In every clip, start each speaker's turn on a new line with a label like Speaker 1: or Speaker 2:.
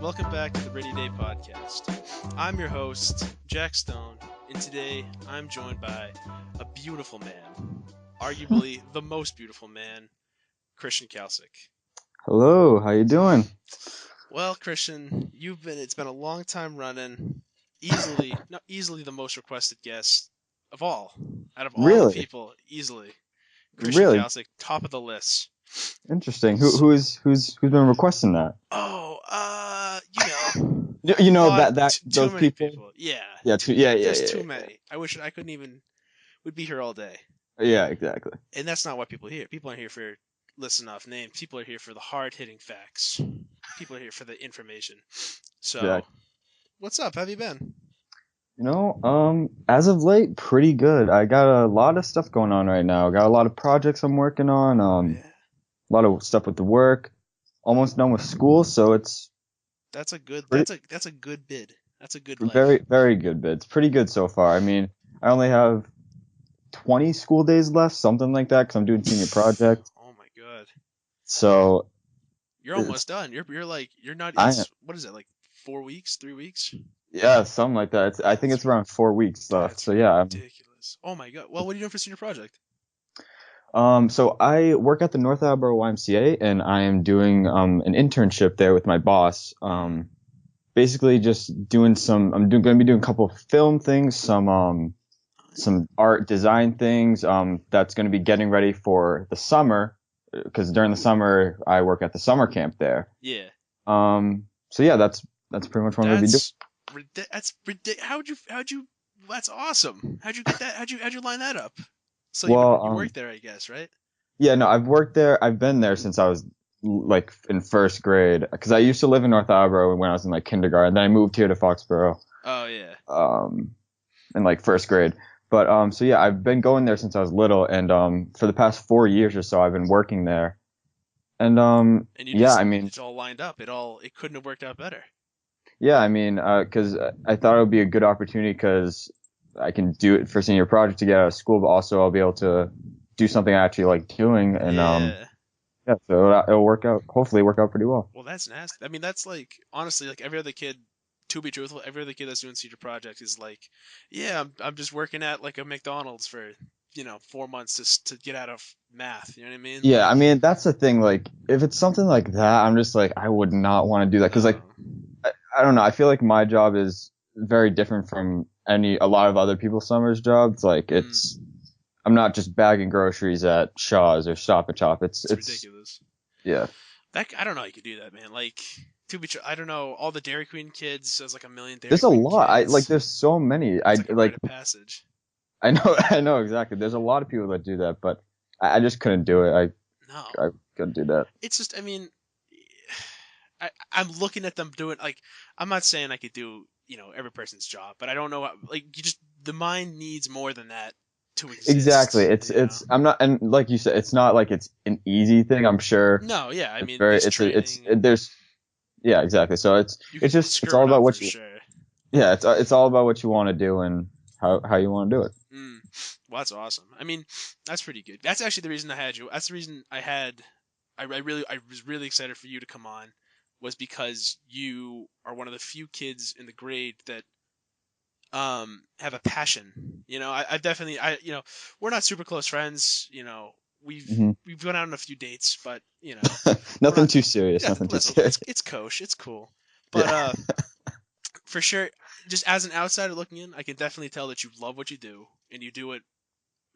Speaker 1: welcome back to the Rainy Day Podcast. I'm your host, Jack Stone, and today I'm joined by a beautiful man, arguably the most beautiful man, Christian Kalcic.
Speaker 2: Hello, how you doing?
Speaker 1: Well, Christian, it's been a long time running, not easily the most requested guest of all, out of all the
Speaker 2: Really?
Speaker 1: people, easily. Christian
Speaker 2: Really
Speaker 1: Kalcic, top of the list.
Speaker 2: interesting. Who
Speaker 1: S-
Speaker 2: who's been requesting that?
Speaker 1: Oh,
Speaker 2: You
Speaker 1: a
Speaker 2: know
Speaker 1: lot,
Speaker 2: that
Speaker 1: too
Speaker 2: those
Speaker 1: many
Speaker 2: people?
Speaker 1: people. Yeah,
Speaker 2: Yeah,
Speaker 1: there's
Speaker 2: yeah,
Speaker 1: too many. I wish I couldn't even. We'd be here all day,
Speaker 2: yeah, exactly.
Speaker 1: and that's not what people hear. People aren't here for listen off names. People are here for the hard hitting facts. People are here for the information. So,
Speaker 2: Exactly.
Speaker 1: what's up? How have you been?
Speaker 2: As of late, pretty good. I got a lot of stuff going on right now. Got a lot of projects I'm working on.
Speaker 1: Oh yeah,
Speaker 2: A lot of stuff with the work. Almost done with school, so it's
Speaker 1: that's a good.
Speaker 2: pretty
Speaker 1: That's a good bid. That's a good life.
Speaker 2: very good bits. Pretty good so far. I mean, I only have 20 school days left, something like that, because I'm doing senior project.
Speaker 1: Oh my god,
Speaker 2: So
Speaker 1: you're
Speaker 2: it's
Speaker 1: almost done. You're not.
Speaker 2: I
Speaker 1: It's what is it like? 4 weeks? 3 weeks?
Speaker 2: Yeah, something like that. I think
Speaker 1: That's
Speaker 2: it's around 4 weeks left.
Speaker 1: that's
Speaker 2: So yeah.
Speaker 1: ridiculous. Oh my god. Well, what are you doing for senior project?
Speaker 2: So I work at the North Attleboro YMCA, and I am doing an internship there with my boss. Basically just doing some. Going to be doing a couple of film things, some art design things. That's going to be getting ready for the summer, because during the summer I work at the summer camp there.
Speaker 1: Yeah.
Speaker 2: So yeah, that's pretty much what I'm going to be doing.
Speaker 1: That's ridiculous. How'd you that's awesome. How'd you get that? How'd you line that up? So
Speaker 2: Well,
Speaker 1: you worked there, I guess, right?
Speaker 2: Yeah, no, I've worked there. I've been there since I was like in first grade, because I used to live in North Attleboro when I was in like kindergarten. Then I moved here to Foxborough
Speaker 1: Oh yeah.
Speaker 2: um, in like first grade. But so yeah, I've been going there since I was little, and for the past 4 years or so, I've been working there. And
Speaker 1: And you
Speaker 2: yeah,
Speaker 1: just
Speaker 2: I mean,
Speaker 1: it's all lined up. It couldn't have worked out better.
Speaker 2: yeah, I mean, because I thought it would be a good opportunity, because I can do it for senior project to get out of school, but also I'll be able to do something I actually like doing, and
Speaker 1: Yeah.
Speaker 2: yeah, so it'll work out. Hopefully, work out pretty well.
Speaker 1: Well, that's nasty. I mean, that's like honestly, like every other kid. To be truthful, every other kid that's doing senior project is like, yeah, I'm just working at like a McDonald's for 4 months to get out of math. You know what I mean?
Speaker 2: Yeah, I
Speaker 1: Like,
Speaker 2: mean, that's the thing. Like, if it's something like that, I'm just like, I would not want to do that, because, like,
Speaker 1: no.
Speaker 2: I don't know. I feel like my job is very different from a lot of other people's summers jobs. Like,
Speaker 1: Mm,
Speaker 2: I'm not just bagging groceries at Shaw's or Stop and Shop.
Speaker 1: it's ridiculous.
Speaker 2: Yeah.
Speaker 1: I don't know how you could do that, man. Like, I don't know. All the Dairy Queen kids, there's like a million Dairy
Speaker 2: There's a
Speaker 1: Queen
Speaker 2: lot.
Speaker 1: kids.
Speaker 2: There's so many.
Speaker 1: It's like a rite of passage.
Speaker 2: I know, I know exactly. There's a lot of people that do that, but I just couldn't do it.
Speaker 1: No,
Speaker 2: I couldn't do that.
Speaker 1: it's just. I mean, I'm looking at them doing like. I'm not saying I could do every person's job, but I don't know. Like, the mind needs more than that to
Speaker 2: Exactly.
Speaker 1: exist.
Speaker 2: I'm not, and like you said, it's not like it's an easy thing. I'm sure
Speaker 1: No, yeah. I
Speaker 2: it's
Speaker 1: mean,
Speaker 2: very,
Speaker 1: there's training and
Speaker 2: there's, yeah, exactly. So
Speaker 1: you
Speaker 2: it's
Speaker 1: could
Speaker 2: just, it's
Speaker 1: screw
Speaker 2: all
Speaker 1: it
Speaker 2: about
Speaker 1: up for
Speaker 2: what you,
Speaker 1: sure.
Speaker 2: yeah, it's all about what you want to do and how you want to do it.
Speaker 1: Mm. Well, that's awesome. I mean, that's pretty good. That's actually the reason I had you. That's the reason I had. I was really excited for you to come on, was because you are one of the few kids in the grade that have a passion. I definitely we're not super close friends.
Speaker 2: Hmm.
Speaker 1: We've gone out on a few dates, but we're
Speaker 2: Nothing
Speaker 1: not.
Speaker 2: too serious.
Speaker 1: Yeah,
Speaker 2: Nothing too
Speaker 1: listen,
Speaker 2: serious.
Speaker 1: it's kosher, it's cool, but
Speaker 2: Yeah.
Speaker 1: for sure, just as an outsider looking in, I can definitely tell that you love what you do and you do it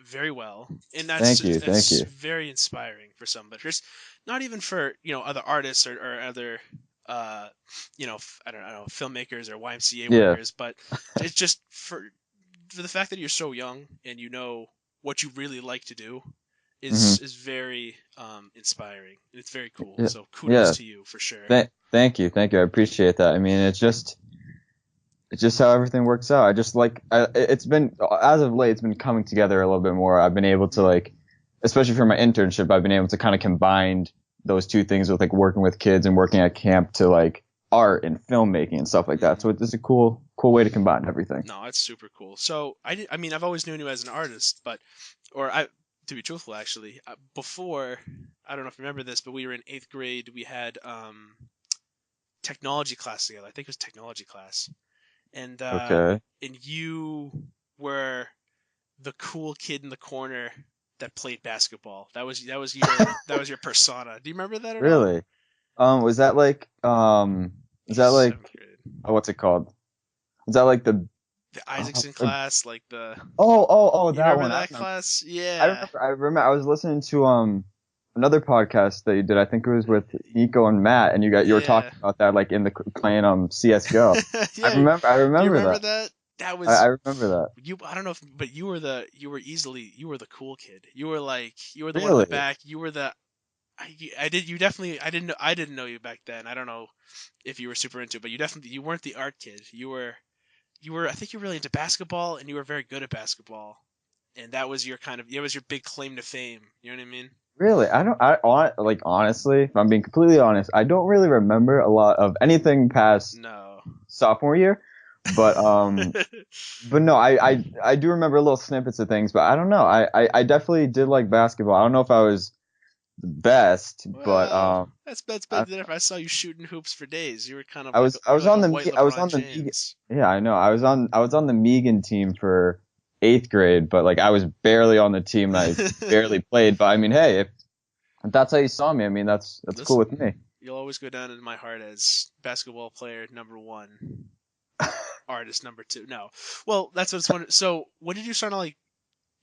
Speaker 1: very well, and
Speaker 2: Thank you. Thank
Speaker 1: that's
Speaker 2: you.
Speaker 1: very inspiring for somebody. Just not even for other artists or other I don't know, filmmakers or YMCA
Speaker 2: Yeah.
Speaker 1: workers, but it's just for the fact that you're so young and you know what you really like to do
Speaker 2: Hmm.
Speaker 1: is very inspiring, and it's very cool.
Speaker 2: Yeah.
Speaker 1: So kudos
Speaker 2: Yeah.
Speaker 1: to you for sure.
Speaker 2: Thank you. Thank you. I appreciate that. I mean, it's just how everything works out. I just like it's been, as of late, it's been coming together a little bit more. I've been able to,
Speaker 1: Mm.
Speaker 2: like, especially for my internship, I've been able to kind of combine those two things with, like, working with kids and working at camp to, like, art and filmmaking and stuff like that. So
Speaker 1: Mm.
Speaker 2: it's a cool way to combine everything.
Speaker 1: No, that's super cool. So I mean, I've always known you as an artist, but or I to be truthful, actually, before I don't know if you remember this, but we were in eighth grade. We had technology class together. I think it was technology class, and
Speaker 2: Okay.
Speaker 1: you were the cool kid in the corner that played basketball. That was your persona. Do you remember that at all?
Speaker 2: Really? Was that like is that like
Speaker 1: Seventh grade.
Speaker 2: what's it called? Is that like the
Speaker 1: The
Speaker 2: oh,
Speaker 1: Isaacson class, like the you
Speaker 2: that
Speaker 1: remember
Speaker 2: one.
Speaker 1: that class?
Speaker 2: I
Speaker 1: Yeah.
Speaker 2: remember. I remember. I was listening to another podcast that you did. I think it was with Nico and Matt, and you were
Speaker 1: Yeah.
Speaker 2: talking about that like in the playing CS:GO.
Speaker 1: Yeah.
Speaker 2: I
Speaker 1: Do you
Speaker 2: remember
Speaker 1: remember
Speaker 2: that.
Speaker 1: that? That
Speaker 2: I
Speaker 1: was
Speaker 2: remember that.
Speaker 1: you. I don't know if, but you were the cool kid. You were the one in the
Speaker 2: Really?
Speaker 1: back. You were the I did you definitely I didn't know you back then. I don't know if you were super into it, but you weren't the art kid. I think you were really into basketball and you were very good at basketball. And that was it was your big claim to fame. You know what I mean?
Speaker 2: Really? I don't. Like honestly, if I'm being completely honest, I don't really remember a lot of anything past
Speaker 1: No.
Speaker 2: sophomore year. But but no, I do remember little snippets of things. But I don't know. I definitely did like basketball. I don't know if I was the best, but
Speaker 1: Well, that's
Speaker 2: I,
Speaker 1: better than if I saw you shooting hoops for days. You were kind of
Speaker 2: I
Speaker 1: like
Speaker 2: was I
Speaker 1: you're
Speaker 2: was
Speaker 1: like a
Speaker 2: on
Speaker 1: white
Speaker 2: I was
Speaker 1: LeBron
Speaker 2: on the Megan.
Speaker 1: James.
Speaker 2: Yeah, I know. I was on the Megan team for eighth grade, but like I was barely on the team and I barely played. But I mean, hey, if that's how you saw me, I mean that's cool with me.
Speaker 1: Listen, you'll always go down in my heart as basketball player number one, artist number two. No, well, that's what it's wondering. So, when did you start to like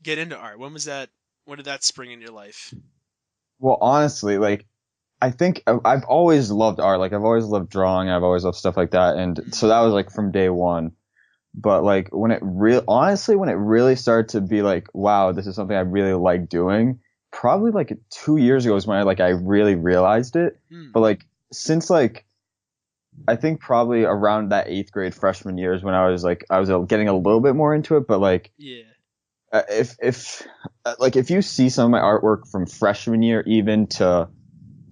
Speaker 1: get into art? When was that? When did that spring in your life?
Speaker 2: Well, honestly, like I think I've always loved art. Like I've always loved drawing. I've always loved stuff like that. And so
Speaker 1: Mm.
Speaker 2: that was like from day one. But like honestly, when it really started to be like, wow, this is something I really like doing, probably like 2 years ago is when I really realized it.
Speaker 1: Mm.
Speaker 2: But like since like I think probably around that eighth grade freshman year is when I was getting a little bit more into it. But like
Speaker 1: Yeah.
Speaker 2: if you see some of my artwork from freshman year even to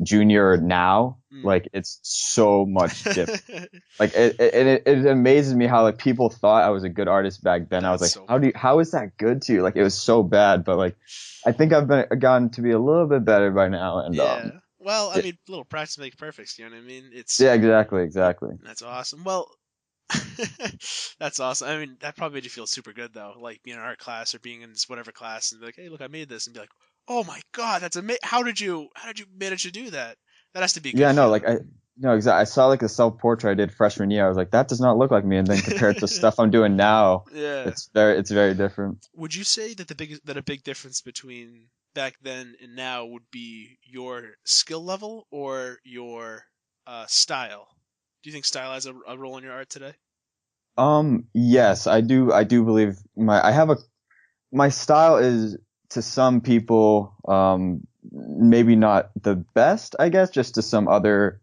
Speaker 2: junior now,
Speaker 1: Mm.
Speaker 2: like it's so much different. Like it amazes me how like people thought I was a good artist back then. I was
Speaker 1: That's
Speaker 2: like,
Speaker 1: so funny.
Speaker 2: how is that good to you? Like it was so bad, but like I think gotten to be a little bit better by now. And
Speaker 1: Yeah. Well, I
Speaker 2: yeah,
Speaker 1: mean, little practice makes perfect. You know what I mean?
Speaker 2: yeah, exactly.
Speaker 1: That's awesome. Well, that's awesome. I mean, that probably made you feel super good though, like being in art class or being in this whatever class and be like, "Hey, look, I made this," and be like, "Oh my god, that's amazing! How did you manage to do that? That has to be a good
Speaker 2: Yeah, no, like
Speaker 1: feeling."
Speaker 2: no, exactly. I saw like a self portrait I did freshman year. I was like, that does not look like me. And then compared to stuff I'm doing now,
Speaker 1: Yeah.
Speaker 2: it's very different.
Speaker 1: Would you say that a big difference between back then and now would be your skill level or your style? Do you think style has a role in your art today?
Speaker 2: Yes, I do believe my style is to some people, maybe not the best, I guess, just to some other,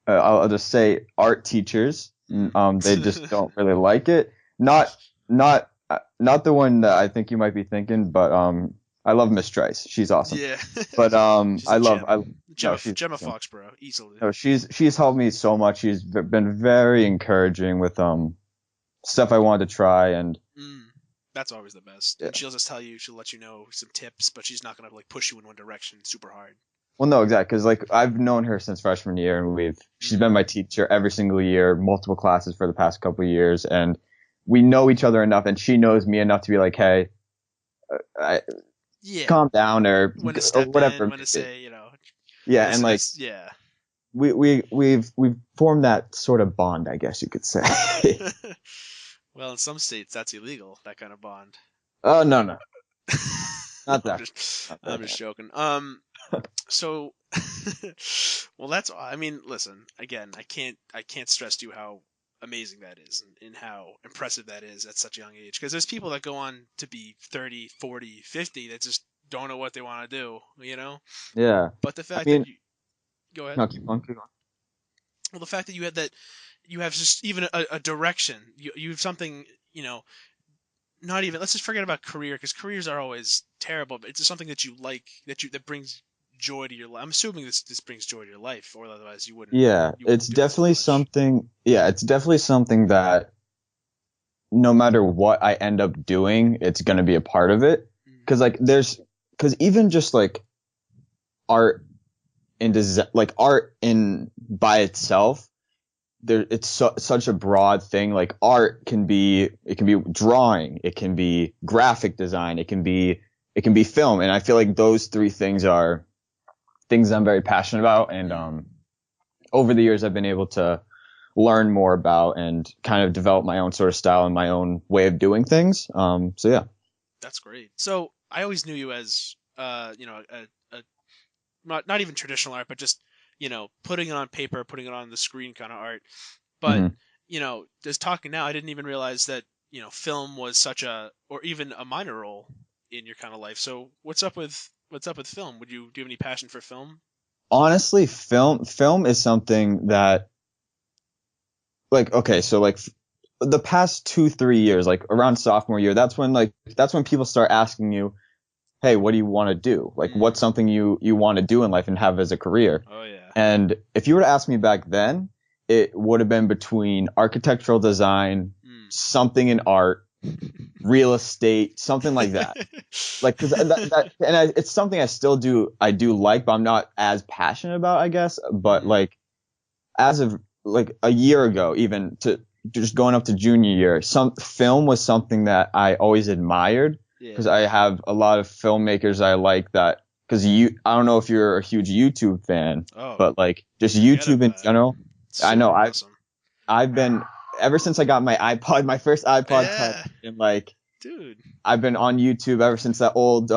Speaker 2: I'll just say art teachers. They just don't really like it. Not the one that I think you might be thinking, but, I love Miss Trice. She's awesome.
Speaker 1: Yeah.
Speaker 2: But,
Speaker 1: She's a gem.
Speaker 2: no, she's
Speaker 1: Gemma
Speaker 2: awesome.
Speaker 1: Foxborough, easily.
Speaker 2: No, she's helped me so much. She's been very encouraging with, stuff I wanted to try and,
Speaker 1: Mm, that's always the best.
Speaker 2: yeah.
Speaker 1: And she'll let you know some tips, but she's not gonna like push you in one direction super hard.
Speaker 2: Well, no, exactly, because like I've known her since freshman year, and she's been
Speaker 1: Mm,
Speaker 2: my teacher every single year, multiple classes for the past couple of years, and we know each other enough, and she knows me enough to be like, hey, I,
Speaker 1: yeah.
Speaker 2: calm down
Speaker 1: When to
Speaker 2: or
Speaker 1: step
Speaker 2: whatever
Speaker 1: in,
Speaker 2: it
Speaker 1: when to
Speaker 2: may be.
Speaker 1: say,
Speaker 2: Yeah, and
Speaker 1: listen,
Speaker 2: like
Speaker 1: that's yeah.
Speaker 2: we've formed that sort of bond, I guess you could say.
Speaker 1: Well, in some states that's illegal, that kind of bond.
Speaker 2: Oh no,
Speaker 1: No,
Speaker 2: not that, not
Speaker 1: I'm
Speaker 2: that
Speaker 1: just
Speaker 2: bad.
Speaker 1: joking. So, well, I mean, listen, again, I can't stress to you how amazing that is and how impressive that is at such a young age. Because there's people that go on to be 30, 40, 50 that just don't know what they want to do.
Speaker 2: Yeah,
Speaker 1: But the
Speaker 2: I
Speaker 1: fact that
Speaker 2: mean,
Speaker 1: you go ahead.
Speaker 2: no, keep going.
Speaker 1: Well, the fact that you have just even a direction. You have something, not even let's just forget about career because careers are always terrible, but it's just something that you like that brings joy to your life. I'm assuming this brings joy to your life, or otherwise
Speaker 2: Yeah,
Speaker 1: you wouldn't do it so much.
Speaker 2: it's definitely something that no matter what I end up doing, it's going to be a part of it.
Speaker 1: Mm.
Speaker 2: Cause like because even just like art in like art in by itself, it's such a broad thing. Like art it can be drawing, it can be graphic design, it can be film, and I feel like those three things are things I'm very passionate about, and over the years I've been able to learn more about and kind of develop my own sort of style and my own way of doing things. So yeah.
Speaker 1: That's great. So I always knew you as a not even traditional art, but just putting it on paper, putting it on the screen kind of art. But
Speaker 2: Hmm.
Speaker 1: just talking now, I didn't even realize that film was such a or even a minor role in your kind of life. So what's up with film? Do you have any passion for film?
Speaker 2: Honestly, film is something that, like, okay, so like the past 2 3 years, like around sophomore year, that's when people start asking you, hey, what do you want to do? Like, what's
Speaker 1: Mm.
Speaker 2: something you want to do in life and have as a career?
Speaker 1: Oh yeah.
Speaker 2: And if you were to ask me back then, it would have been between architectural design,
Speaker 1: Mm.
Speaker 2: something in art, real estate, something like that. Like, cause it's something I do like, but I'm not as passionate about, I guess. But
Speaker 1: Mm.
Speaker 2: like, as of like a year ago, even to just going up to junior year, some film was something that I always admired
Speaker 1: Yeah.
Speaker 2: because I have a lot of filmmakers I like that. Because I don't know if you're a huge YouTube fan,
Speaker 1: Oh,
Speaker 2: but like just
Speaker 1: forget
Speaker 2: YouTube in
Speaker 1: about it.
Speaker 2: general. I know
Speaker 1: Super awesome.
Speaker 2: I've been ever since I got my iPod, my first iPod Touch,
Speaker 1: Yeah,
Speaker 2: and like
Speaker 1: dude.
Speaker 2: I've been on YouTube ever since the old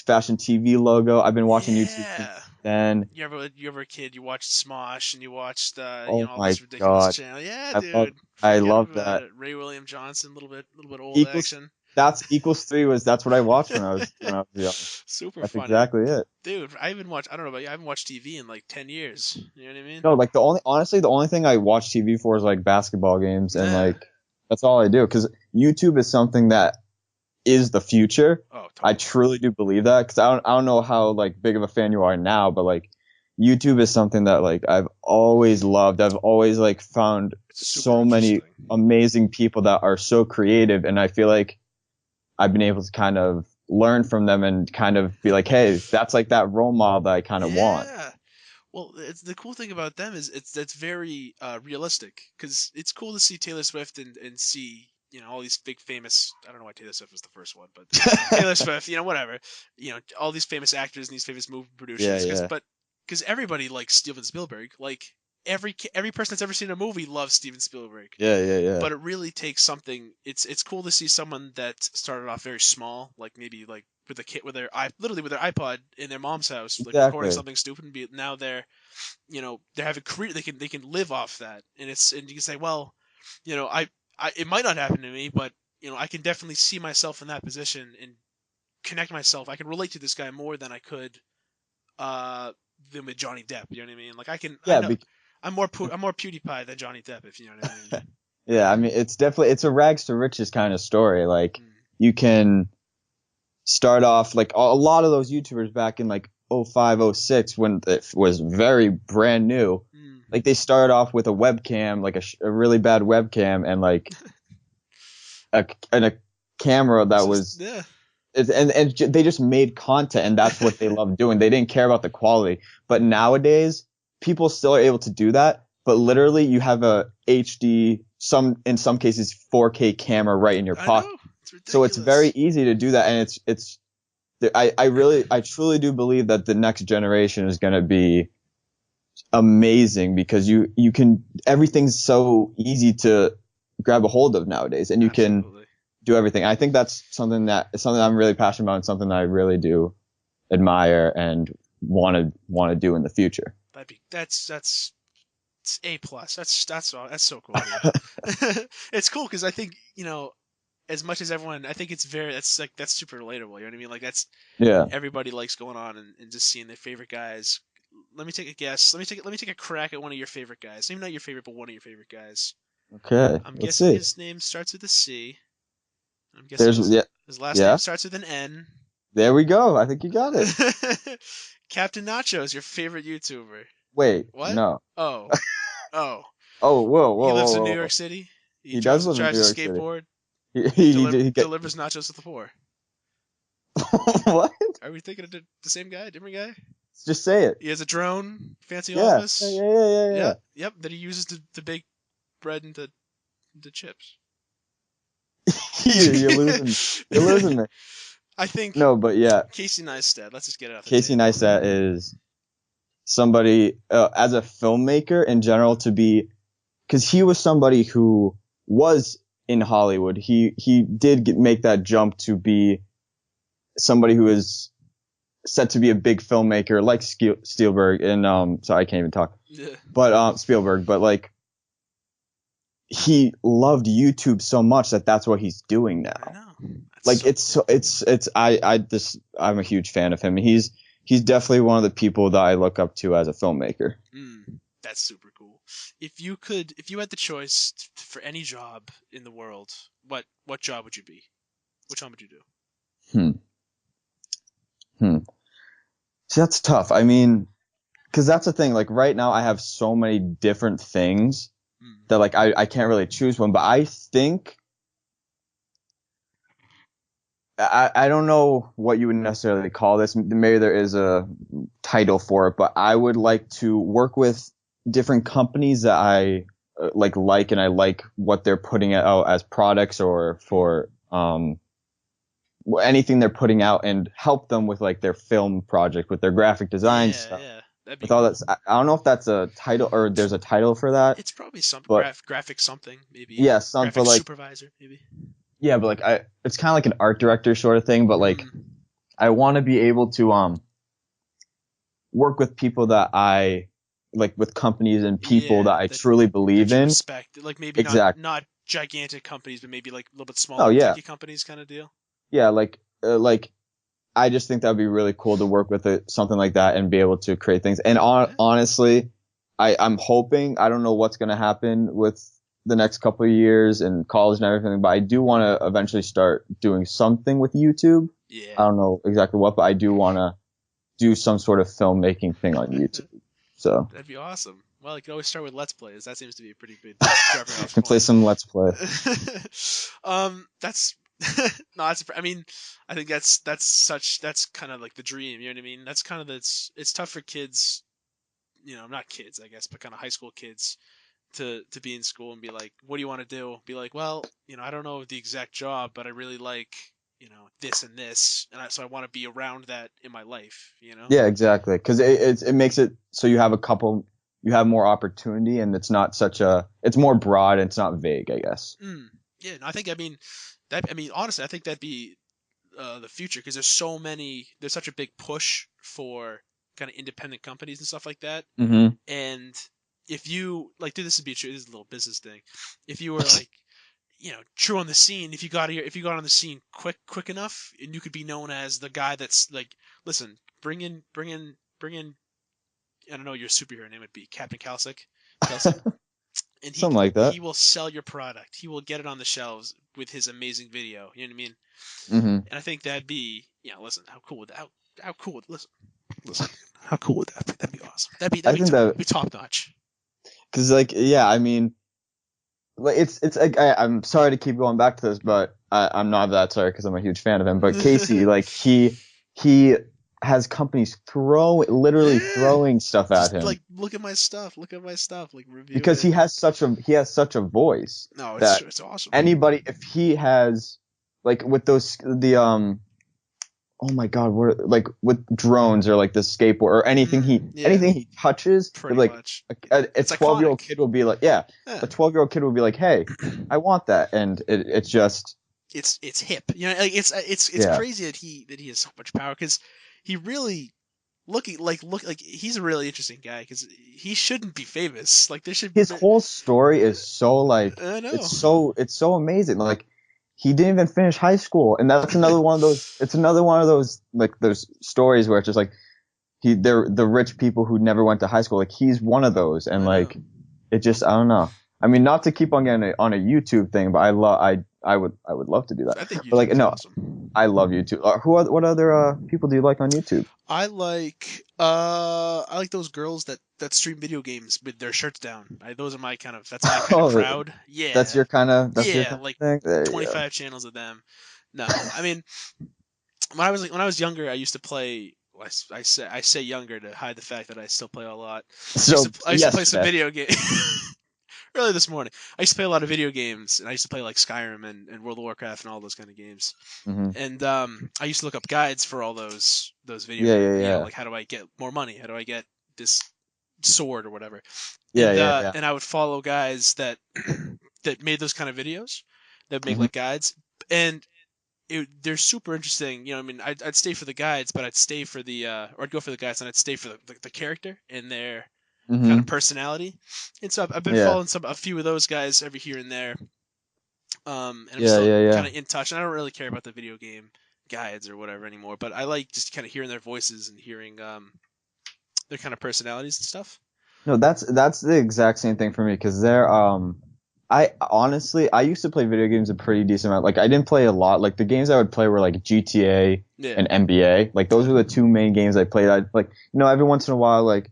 Speaker 2: fashioned TV logo. I've been watching YouTube since
Speaker 1: Yeah.
Speaker 2: then.
Speaker 1: You ever a kid, you watched Smosh and you watched
Speaker 2: Oh
Speaker 1: all
Speaker 2: my
Speaker 1: these ridiculous
Speaker 2: God.
Speaker 1: channels. Yeah,
Speaker 2: I love
Speaker 1: dude.
Speaker 2: I
Speaker 1: Forget
Speaker 2: love
Speaker 1: about
Speaker 2: that.
Speaker 1: it. Ray William Johnson, a little bit old
Speaker 2: Equals
Speaker 1: action.
Speaker 2: that's equals three was that's what I watched when I was young.
Speaker 1: Super
Speaker 2: That's
Speaker 1: funny.
Speaker 2: exactly it.
Speaker 1: Dude, I don't know about you, I haven't watched TV in like 10 years. You know what I mean?
Speaker 2: No, like the only thing I watch TV for is like basketball games and
Speaker 1: Yeah.
Speaker 2: like that's all I do because YouTube is something that is the future.
Speaker 1: Oh,
Speaker 2: I
Speaker 1: totally.
Speaker 2: truly do believe that because I don't know how like big of a fan you are now, but like YouTube is something that like I've always loved. I've always like found
Speaker 1: It's super
Speaker 2: so many
Speaker 1: interesting.
Speaker 2: amazing people that are so creative, and I feel like I've been able to kind of learn from them and kind of be like, hey, that's like that role model that I kind of want.
Speaker 1: Yeah. Well, the cool thing about them is it's very realistic because it's cool to see Taylor Swift and see all these big famous. I don't know why Taylor Swift was the first one, but Taylor Swift, whatever, all these famous actors and these famous movie
Speaker 2: Yeah,
Speaker 1: producers.
Speaker 2: yeah,
Speaker 1: Because everybody likes Steven Spielberg. Like every person that's ever seen a movie loves Steven Spielberg.
Speaker 2: yeah, yeah, yeah.
Speaker 1: But it really takes something. It's cool to see someone that started off very small, like maybe like with a kid with their literally with their iPod in their mom's house, like recording
Speaker 2: Exactly.
Speaker 1: something stupid, and now they're having a career. They can live off that, and you can say, well, I it might not happen to me, but I can definitely see myself in that position and connect myself. I can relate to this guy more than I could uh than with Johnny Depp. You know what I mean? Like I
Speaker 2: Yeah,
Speaker 1: know I'm more PewDiePie than Johnny Depp, if you know what I mean.
Speaker 2: yeah. I mean, it's a rags to riches kind of story. Like
Speaker 1: Mm.
Speaker 2: you can start off like a lot of those YouTubers back in like '05, '06 when it was very brand new.
Speaker 1: Mm.
Speaker 2: Like they started off with a webcam, like a really bad webcam, and like a camera
Speaker 1: It's
Speaker 2: that
Speaker 1: just
Speaker 2: was
Speaker 1: yeah.
Speaker 2: they just made content, and that's what they loved doing. They didn't care about the quality. But nowadays, people still are able to do that. But literally, you have a HD, in some cases 4K camera right in your
Speaker 1: I know.
Speaker 2: pocket.
Speaker 1: It's
Speaker 2: So it's very
Speaker 1: ridiculous.
Speaker 2: easy to do that, and I truly do believe that the next generation is going to be amazing because you can everything's so easy to grab a hold of nowadays, and you can
Speaker 1: Absolutely.
Speaker 2: do everything. I think that's something I'm really passionate about and something that I really do admire and want to do in the future.
Speaker 1: That's it's A plus. That's so cool, dude. It's cool because I think as much as everyone, I think that's super relatable. You know what I mean? Like that's
Speaker 2: Yeah.
Speaker 1: everybody likes going on and just seeing their favorite guys. Let me take a guess. Let me take a crack at one of your favorite guys. Maybe not your favorite, but one of your favorite guys.
Speaker 2: Okay.
Speaker 1: I'm
Speaker 2: Let's
Speaker 1: guessing
Speaker 2: see.
Speaker 1: his name starts with a C. I'm guessing
Speaker 2: There's yeah,
Speaker 1: his last name
Speaker 2: yeah.
Speaker 1: starts with an N.
Speaker 2: There we go. I think you got it.
Speaker 1: Captain Nacho is your favorite YouTuber.
Speaker 2: Wait.
Speaker 1: What?
Speaker 2: No.
Speaker 1: Oh, oh.
Speaker 2: Oh, whoa,
Speaker 1: He
Speaker 2: whoa,
Speaker 1: lives
Speaker 2: whoa,
Speaker 1: in New
Speaker 2: whoa,
Speaker 1: York
Speaker 2: whoa.
Speaker 1: City. He
Speaker 2: He does
Speaker 1: drives
Speaker 2: live in New
Speaker 1: drives a
Speaker 2: York City.
Speaker 1: skateboard.
Speaker 2: He get
Speaker 1: Delivers nachos to the poor.
Speaker 2: what?
Speaker 1: Are we thinking of the same guy, different guy?
Speaker 2: Just say it.
Speaker 1: He has a drone, fancy
Speaker 2: Yeah. Yeah.
Speaker 1: office.
Speaker 2: Yeah. Yeah. Yeah.
Speaker 1: Yeah,
Speaker 2: Yeah.
Speaker 1: yep. That he uses to bake bread into chips.
Speaker 2: You're losing. You're losing me.
Speaker 1: I think
Speaker 2: No, but yeah,
Speaker 1: Casey Neistat. Let's just get it off the
Speaker 2: Casey
Speaker 1: table.
Speaker 2: Neistat is somebody as a filmmaker in general to be, because he was somebody who was in Hollywood. He did make that jump to be somebody who is set to be a big filmmaker like Spielberg and sorry, I can't even talk.
Speaker 1: Yeah.
Speaker 2: But Spielberg, but like he loved YouTube so much that that's what he's doing now.
Speaker 1: I know. That's
Speaker 2: Like
Speaker 1: so cool.
Speaker 2: it's I'm a huge fan of him. He's definitely one of the people that I look up to as a filmmaker.
Speaker 1: That's super cool. If you had the choice for any job in the world, what job would you be? Which one would you do?
Speaker 2: See, that's tough. I mean, because that's the thing. Like right now, I have so many different things that like I can't really choose one. But I think I don't know what you would necessarily call this. Maybe there is a title for it, but I would like to work with different companies that I like, and I like what they're putting out as products or for anything they're putting out, and help them with like their film project, with their graphic design stuff.
Speaker 1: Yeah, that'd be
Speaker 2: With all
Speaker 1: cool.
Speaker 2: that, I don't know if that's a title or there's a title for that.
Speaker 1: It's probably something
Speaker 2: But
Speaker 1: graphic something maybe.
Speaker 2: yeah, some for
Speaker 1: Graphic
Speaker 2: like
Speaker 1: supervisor maybe.
Speaker 2: yeah, but like it's kind of like an art director sort of thing. But like I want to be able to work with people that I like, with companies and people that I truly believe in.
Speaker 1: Respect, like maybe
Speaker 2: Exactly.
Speaker 1: not gigantic companies, but maybe like a little bit
Speaker 2: Oh
Speaker 1: smaller
Speaker 2: yeah,
Speaker 1: techie companies kind of deal.
Speaker 2: yeah. Like I just think that would be really cool to work with something like that and be able to create things. And honestly, I'm hoping, I don't know what's going to happen with the next couple of years and college and everything, but I do want to eventually start doing something with YouTube.
Speaker 1: Yeah.
Speaker 2: I don't know exactly what, but I do want to do some sort of filmmaking thing on YouTube. So
Speaker 1: that'd be awesome. Well, you can always start with Let's Plays. That seems to be a pretty good jumping off
Speaker 2: can play
Speaker 1: point.
Speaker 2: some Let's Play.
Speaker 1: That's no, that's. I mean, I think that's kind of like the dream. You know what I mean? That's kind of it's tough for kids. You know, not kids, I guess, but kind of high school kids to be in school and be like, what do you want to do? Be like, well, you know, I don't know the exact job, but I really like, you know, this and this, and so I want to be around that in my life. You know?
Speaker 2: Yeah, exactly. Because it makes it so you have more opportunity, and it's not it's more broad and it's not vague, I guess.
Speaker 1: Yeah, no, I mean, honestly, I think that'd be the future, because there's such a big push for kind of independent companies and stuff like that.
Speaker 2: Mm-hmm.
Speaker 1: And if you like, dude, this is a little business thing. If you were like, you know, true on the scene, if you got on the scene quick enough, and you could be known as the guy that's like, listen, bring in, I don't know what your superhero name would be, Captain Kalcic, and
Speaker 2: Something like that.
Speaker 1: he will sell your product. He will get it on the shelves with his amazing video. You know what I mean?
Speaker 2: Mm-hmm.
Speaker 1: And I think that'd be, listen, how cool would that? How cool would listen? How cool would that be? That'd be awesome. That'd be top notch.
Speaker 2: Because like, yeah, I mean, like it's like I'm sorry to keep going back to this, but I'm not that sorry because I'm a huge fan of him. But Casey, like he has companies literally throwing stuff at him.
Speaker 1: Like, look at my stuff, like review.
Speaker 2: Because
Speaker 1: it.
Speaker 2: he has such a voice.
Speaker 1: No,
Speaker 2: that
Speaker 1: it's awesome.
Speaker 2: Anybody, if he has like with oh my god, like with drones or like the skateboard or anything anything he touches, like
Speaker 1: much.
Speaker 2: a 12-year-old kid will be like, a 12-year-old kid will be like, hey, I want that, and it's just
Speaker 1: it's hip, you know, like it's crazy that he has so much power, because he really look like he's a really interesting guy, because he shouldn't be famous. Like,
Speaker 2: his whole story is so like
Speaker 1: I know.
Speaker 2: it's so amazing. Like, he didn't even finish high school, and that's another one of those. It's another one of those like those stories where it's just like they're the rich people who never went to high school. Like, he's one of those, and like it just, I don't know. I mean, not to keep on getting on a YouTube thing, but I would love to do that.
Speaker 1: I think
Speaker 2: but like, no,
Speaker 1: awesome.
Speaker 2: I love YouTube. What other people do you like on YouTube?
Speaker 1: I like those girls that stream video games with their shirts down. Those are my kind of crowd. Yeah,
Speaker 2: that's your kind of
Speaker 1: like
Speaker 2: thing?
Speaker 1: 25 channels of them. No, I mean, when I was younger, I used to play I say younger to hide the fact that I still play a lot.
Speaker 2: So
Speaker 1: I used to play some
Speaker 2: yesterday.
Speaker 1: video games. Early this morning, I used to play a lot of video games, and I used to play like Skyrim and World of Warcraft and all those kind of games.
Speaker 2: Hmm.
Speaker 1: And I used to look up guides for all those video
Speaker 2: Yeah,
Speaker 1: games.
Speaker 2: yeah, yeah,
Speaker 1: Like how do I get more money? How do I get this sword or whatever?
Speaker 2: yeah, yeah, yeah.
Speaker 1: And I would follow guys that that made those kind of videos, that make
Speaker 2: Hmm.
Speaker 1: like guides, and they're super interesting. I mean, I'd stay for the guides, but I'd stay for or I'd go for the guides and I'd stay for the character and their kind of
Speaker 2: Hmm.
Speaker 1: personality. And so I've been
Speaker 2: Yeah,
Speaker 1: following a few of those guys every here and there. And I'm
Speaker 2: yeah,
Speaker 1: still
Speaker 2: yeah,
Speaker 1: kind
Speaker 2: yeah.
Speaker 1: of in touch. And I don't really care about the video game guides or whatever anymore, but I like just kind of hearing their voices and hearing their kind of personalities and stuff.
Speaker 2: No, that's the exact same thing for me because I honestly I used to play video games a pretty decent amount. Like I didn't play a lot. Like the games I would play were like GTA
Speaker 1: Yeah.
Speaker 2: and NBA. Like those were the two main games I played. I like every once in a while like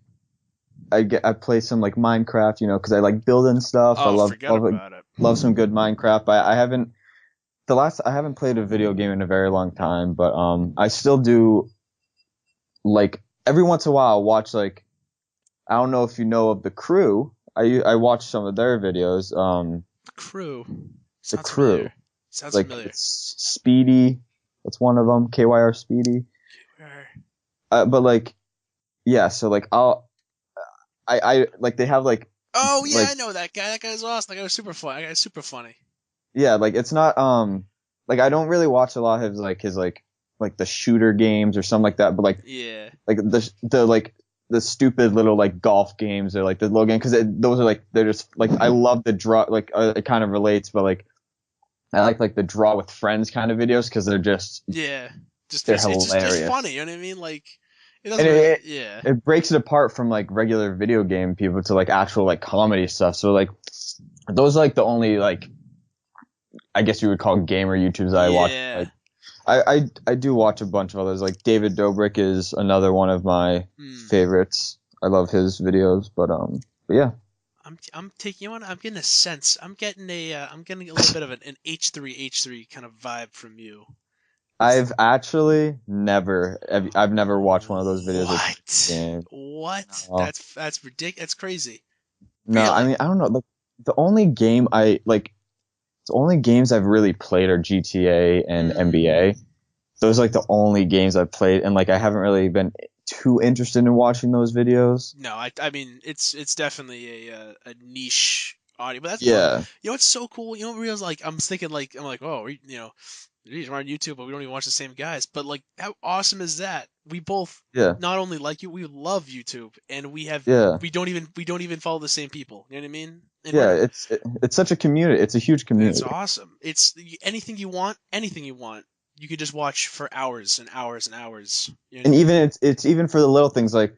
Speaker 2: I play some like Minecraft, because I like building stuff. I
Speaker 1: Oh, forget about it.
Speaker 2: love some good Minecraft. But I haven't played a video game in a very long time, but I still do like every once in a while I'll watch like I don't know if you know of The Crew. I watch some of their videos.
Speaker 1: Crew.
Speaker 2: The
Speaker 1: Sounds
Speaker 2: Crew.
Speaker 1: familiar. Sounds
Speaker 2: Like
Speaker 1: familiar.
Speaker 2: it's Speedy. That's one of them. KYR Speedy.
Speaker 1: Where-
Speaker 2: But like yeah, so like I like they have
Speaker 1: Oh yeah,
Speaker 2: like
Speaker 1: I know that guy. That guy's awesome. That guy was super fun. That guy's super funny.
Speaker 2: yeah, like it's not like I don't really watch a lot of his like the shooter games or something like that, but
Speaker 1: Yeah.
Speaker 2: like the stupid little like golf games or like the little game because those are like they're just like I love the draw like it kind of relates, but like I like the draw with friends kind of videos because
Speaker 1: Yeah. Just
Speaker 2: they're
Speaker 1: it's
Speaker 2: hilarious.
Speaker 1: funny. You know what I mean? Like it
Speaker 2: And
Speaker 1: doesn't really. Yeah.
Speaker 2: it breaks it apart from like regular video game people to like actual like comedy stuff. So like those are like the only like I guess you would call gamer YouTubes that I watch.
Speaker 1: Yeah.
Speaker 2: Like I do watch a bunch of others. Like David Dobrik is another one of my
Speaker 1: Hmm.
Speaker 2: favorites. I love his videos, but yeah.
Speaker 1: I'm taking you on. I'm getting a sense. I'm getting a little bit of an H3 kind of vibe from you.
Speaker 2: I've actually I've never watched one of those videos of
Speaker 1: What?
Speaker 2: game.
Speaker 1: What?
Speaker 2: No,
Speaker 1: That's ridiculous. That's crazy.
Speaker 2: no, I
Speaker 1: Really?
Speaker 2: mean I don't know. Like the only game the only games I've really played are GTA and
Speaker 1: Hmm.
Speaker 2: NBA. Those are like the only games I've played, and like I haven't really been too interested in watching those videos.
Speaker 1: No, I mean it's definitely a niche audio, but that's look.
Speaker 2: Yeah,
Speaker 1: You know what's so cool? You know what reels like I'm like oh geez, we're on YouTube, but we don't even watch the same guys. But like how awesome is that? We both
Speaker 2: yeah,
Speaker 1: not only like you, we love YouTube, and
Speaker 2: yeah,
Speaker 1: we don't even follow the same people. You know what I mean? And
Speaker 2: yeah.
Speaker 1: we're
Speaker 2: It's such a community. It's a huge
Speaker 1: It's
Speaker 2: community.
Speaker 1: awesome. It's anything you want. You could just watch for hours and hours and hours. You know what I
Speaker 2: And
Speaker 1: mean?
Speaker 2: even it's even for the little things like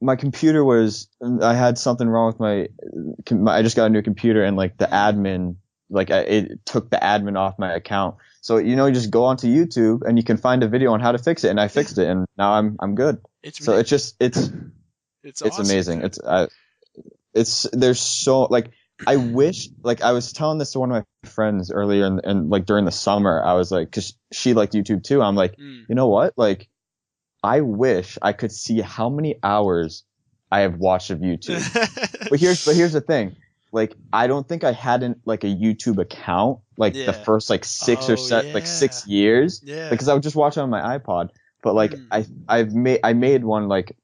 Speaker 2: my computer was I had something wrong with I just got a new computer and like the admin it took the admin off my account. So you just go onto YouTube and you can find a video on how to fix it and I
Speaker 1: Yeah,
Speaker 2: fixed it and now I'm good.
Speaker 1: it's
Speaker 2: So it's
Speaker 1: ridiculous.
Speaker 2: just
Speaker 1: It's
Speaker 2: it's
Speaker 1: awesome,
Speaker 2: amazing.
Speaker 1: dude.
Speaker 2: It's there's so like I wish like I was telling this to one of my friends earlier and like during the summer I was like cuz she liked YouTube too. I'm like,
Speaker 1: Mm.
Speaker 2: "You know what? Like I wish I could see how many hours I have watched of YouTube." But here's the thing. Like I don't think I had like a YouTube account like the
Speaker 1: Yeah.
Speaker 2: first like
Speaker 1: Oh yeah.
Speaker 2: 6 years
Speaker 1: Yeah.
Speaker 2: because I would just watch it on my iPod. But like
Speaker 1: Mm.
Speaker 2: I made one like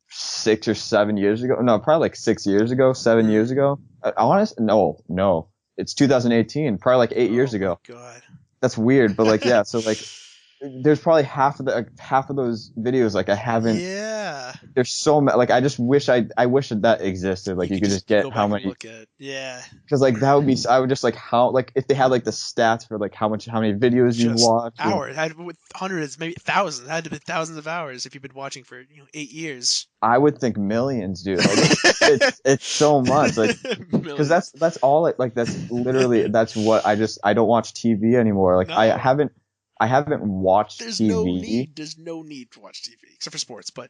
Speaker 2: 6 or 7 years ago. No, probably like 6 years ago, 7 years
Speaker 1: Mm.
Speaker 2: ago. Honest? No. It's 2018, probably like 8 years
Speaker 1: Oh my
Speaker 2: ago.
Speaker 1: god.
Speaker 2: That's weird, but like yeah, so like there's probably half of those videos like I haven't
Speaker 1: Yeah.
Speaker 2: there's like I just wish I wish that existed like
Speaker 1: You
Speaker 2: you
Speaker 1: could
Speaker 2: could just
Speaker 1: just
Speaker 2: get
Speaker 1: go
Speaker 2: how
Speaker 1: back and
Speaker 2: many
Speaker 1: look at. Yeah.
Speaker 2: because like that would be I would just like how like if they had like the stats for like how many videos you've
Speaker 1: Just
Speaker 2: watched and
Speaker 1: hours. Had with hundreds, maybe thousands. Had to be thousands of hours if you've been watching for 8 years.
Speaker 2: I would think millions, dude. Like it's so much like because
Speaker 1: Millions.
Speaker 2: that's all it like that's literally that's what I don't watch TV anymore. Like
Speaker 1: No.
Speaker 2: I haven't watched
Speaker 1: There's no
Speaker 2: TV.
Speaker 1: need. There's no need to watch TV except for sports. But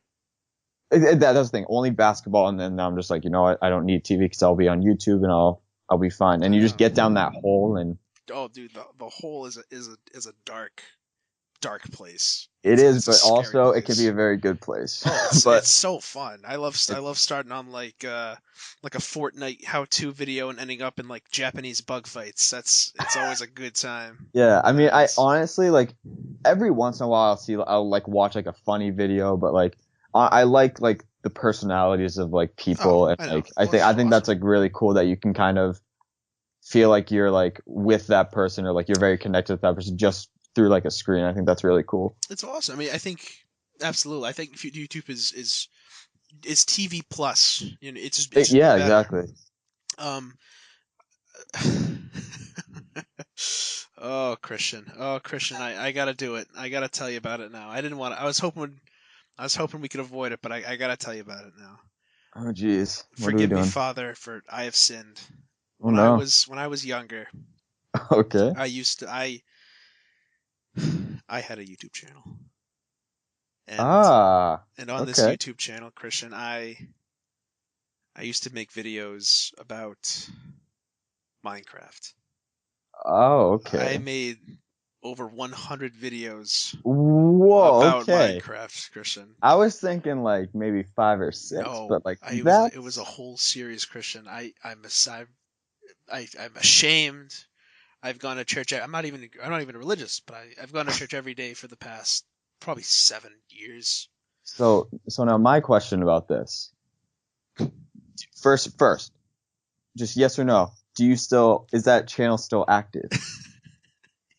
Speaker 2: That's the thing. Only basketball, and then I'm just like, you know what? I don't need TV because I'll be on YouTube and I'll be fine. And you just get down that hole and
Speaker 1: oh, dude, the hole is a dark dark place.
Speaker 2: It
Speaker 1: It's
Speaker 2: is,
Speaker 1: a
Speaker 2: but
Speaker 1: scary
Speaker 2: also it can
Speaker 1: place.
Speaker 2: be a very good place.
Speaker 1: Oh,
Speaker 2: But
Speaker 1: it's so fun. I
Speaker 2: it,
Speaker 1: love starting on like a Fortnite how-to video and ending up in like Japanese bug fights. It's always a good time.
Speaker 2: yeah, I mean, I
Speaker 1: It's
Speaker 2: honestly like every once in a while I'll like watch like a funny video, but like I like the personalities of like
Speaker 1: oh,
Speaker 2: people, and
Speaker 1: I know.
Speaker 2: like
Speaker 1: Well, it's
Speaker 2: I think that's
Speaker 1: awesome.
Speaker 2: like really cool that you can kind of feel like you're like with that person, or like you're very connected with that person just through like a screen. I think that's really cool.
Speaker 1: It's awesome. I mean, I think absolutely. I think YouTube is TV plus. You know, it's just
Speaker 2: Yeah,
Speaker 1: better.
Speaker 2: exactly.
Speaker 1: Um. Oh, Christian, I gotta do it. I gotta tell you about it now. I didn't want to. I was hoping we could avoid it, but I gotta tell you about it now.
Speaker 2: Oh, geez, what are we
Speaker 1: Forgive me,
Speaker 2: doing?
Speaker 1: Father, for I have sinned.
Speaker 2: Oh no.
Speaker 1: When I was younger,
Speaker 2: Okay.
Speaker 1: I used to I had a YouTube channel, and
Speaker 2: Ah.
Speaker 1: on this
Speaker 2: Okay.
Speaker 1: YouTube channel, Christian, I used to make videos about Minecraft.
Speaker 2: Oh,
Speaker 1: I
Speaker 2: okay.
Speaker 1: made over 100 videos
Speaker 2: Whoa.
Speaker 1: about
Speaker 2: Okay.
Speaker 1: Minecraft, Christian.
Speaker 2: I was thinking like maybe 5 or 6,
Speaker 1: No,
Speaker 2: but like
Speaker 1: it was
Speaker 2: that's
Speaker 1: a whole series, Christian. I'm ashamed. I've gone to church. I'm not even religious, but I've gone to church every day for the past probably 7 years.
Speaker 2: so now my question about this. First, just yes or no. Is that channel still active?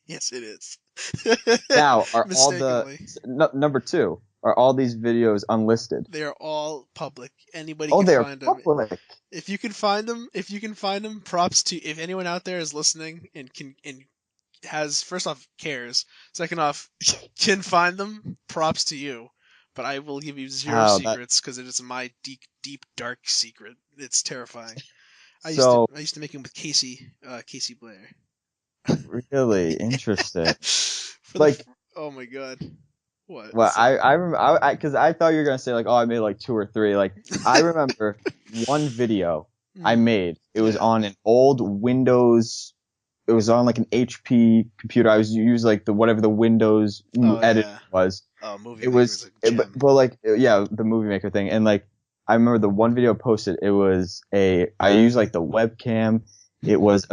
Speaker 1: Yes, it is.
Speaker 2: Now, are all
Speaker 1: Mistakenly.
Speaker 2: number two, are all these videos unlisted?
Speaker 1: They are all public. Anybody
Speaker 2: Oh,
Speaker 1: can
Speaker 2: they are
Speaker 1: find them.
Speaker 2: public.
Speaker 1: If you can find them, props to if anyone out there is listening and has first off cares, second off can find them, props to you. But I will give you zero
Speaker 2: Wow, that
Speaker 1: secrets because it is my deep dark secret. It's terrifying.
Speaker 2: so
Speaker 1: I used to make them with Casey Blair.
Speaker 2: really interesting.
Speaker 1: For the
Speaker 2: Like,
Speaker 1: oh my god, what?
Speaker 2: well,
Speaker 1: So
Speaker 2: I remember because I thought you were gonna say like, oh, I made like 2 or 3. Like, I remember one video I
Speaker 1: mm,
Speaker 2: made. It was
Speaker 1: yeah.
Speaker 2: on an old Windows. It was on like an HP computer. I was using like the whatever the Windows
Speaker 1: Oh
Speaker 2: edit
Speaker 1: yeah.
Speaker 2: was.
Speaker 1: Oh, Movie
Speaker 2: It
Speaker 1: Maker is
Speaker 2: was,
Speaker 1: a
Speaker 2: but
Speaker 1: gem.
Speaker 2: like, yeah, the movie maker thing. And like, I remember the one video I posted. I used like the webcam. It was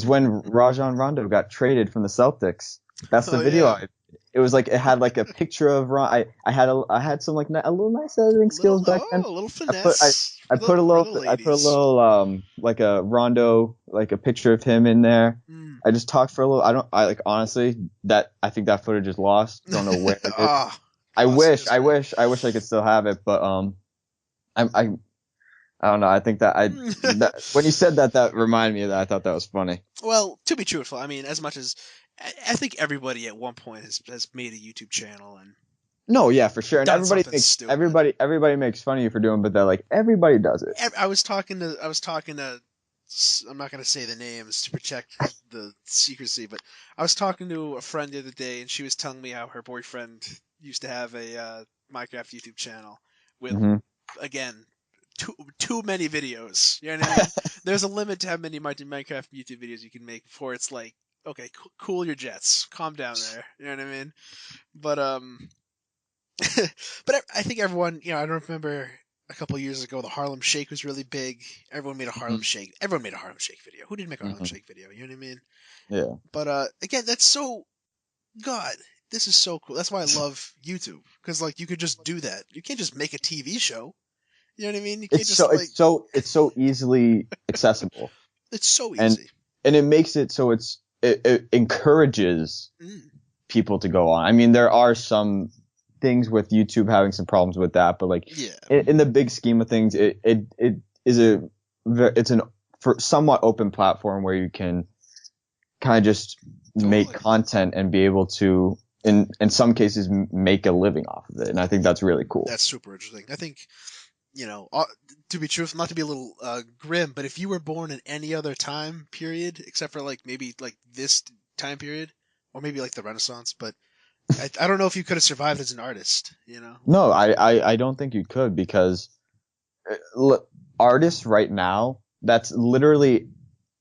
Speaker 2: when Rajon Rondo got traded from the Celtics. That's the
Speaker 1: Oh
Speaker 2: video.
Speaker 1: yeah.
Speaker 2: It was like, it had like a picture of Ron. I had some like a little nice editing skills back then.
Speaker 1: A little
Speaker 2: I put,
Speaker 1: finesse for the
Speaker 2: I put a
Speaker 1: ladies.
Speaker 2: little, like a Rondo, like a picture of him in there.
Speaker 1: Mm.
Speaker 2: I just talked for a little. I like, honestly, I think that footage is lost. Don't know where it is.
Speaker 1: Ah, classic history.
Speaker 2: I wish I could still have it, but I I don't know. I think when you said that, that reminded me of that. I thought that was funny.
Speaker 1: Well, to be truthful, I mean, as much as I think everybody at one point has made a YouTube channel and
Speaker 2: No, yeah, for sure. And
Speaker 1: done something stupid.
Speaker 2: everybody makes fun of you for doing, but they're like everybody does it.
Speaker 1: I was talking to I'm not going to say the names to protect the secrecy, but I was talking to a friend the other day, and she was telling me how her boyfriend used to have a Minecraft YouTube channel with,
Speaker 2: Hmm.
Speaker 1: again, too many videos. You know what I mean? There's a limit to how many Minecraft YouTube videos you can make before it's like, okay, cool your jets, calm down there. You know what I mean? But but I think everyone, you know, I don't remember a couple years ago the Harlem Shake was really big. Everyone made a Harlem Shake. Everyone made a Harlem Shake video. Who didn't make a Harlem
Speaker 2: Hmm.
Speaker 1: Shake video? You know what I mean?
Speaker 2: Yeah.
Speaker 1: But again, that's so God. This is so cool. That's why I love YouTube because like you could just do that. You can't just make a TV show. You know what I mean? You can't just like
Speaker 2: It's so easily accessible,
Speaker 1: it's so
Speaker 2: and
Speaker 1: easy.
Speaker 2: it makes it so it encourages
Speaker 1: Mm,
Speaker 2: people to go on. I mean, there are some things with YouTube having some problems with that, but like
Speaker 1: yeah,
Speaker 2: in the big scheme of things, it is it's an for somewhat open platform where you can kind of just make
Speaker 1: totally.
Speaker 2: content and be able to in some cases make a living off of it, and I think that's really cool.
Speaker 1: That's super interesting. I think you know, to be truthful, not to be a little grim, but if you were born in any other time period except for like maybe like this time period or maybe like the Renaissance, but I don't know if you could have survived as an artist. You know?
Speaker 2: No, I don't think you could, because look, artists right now, that's literally,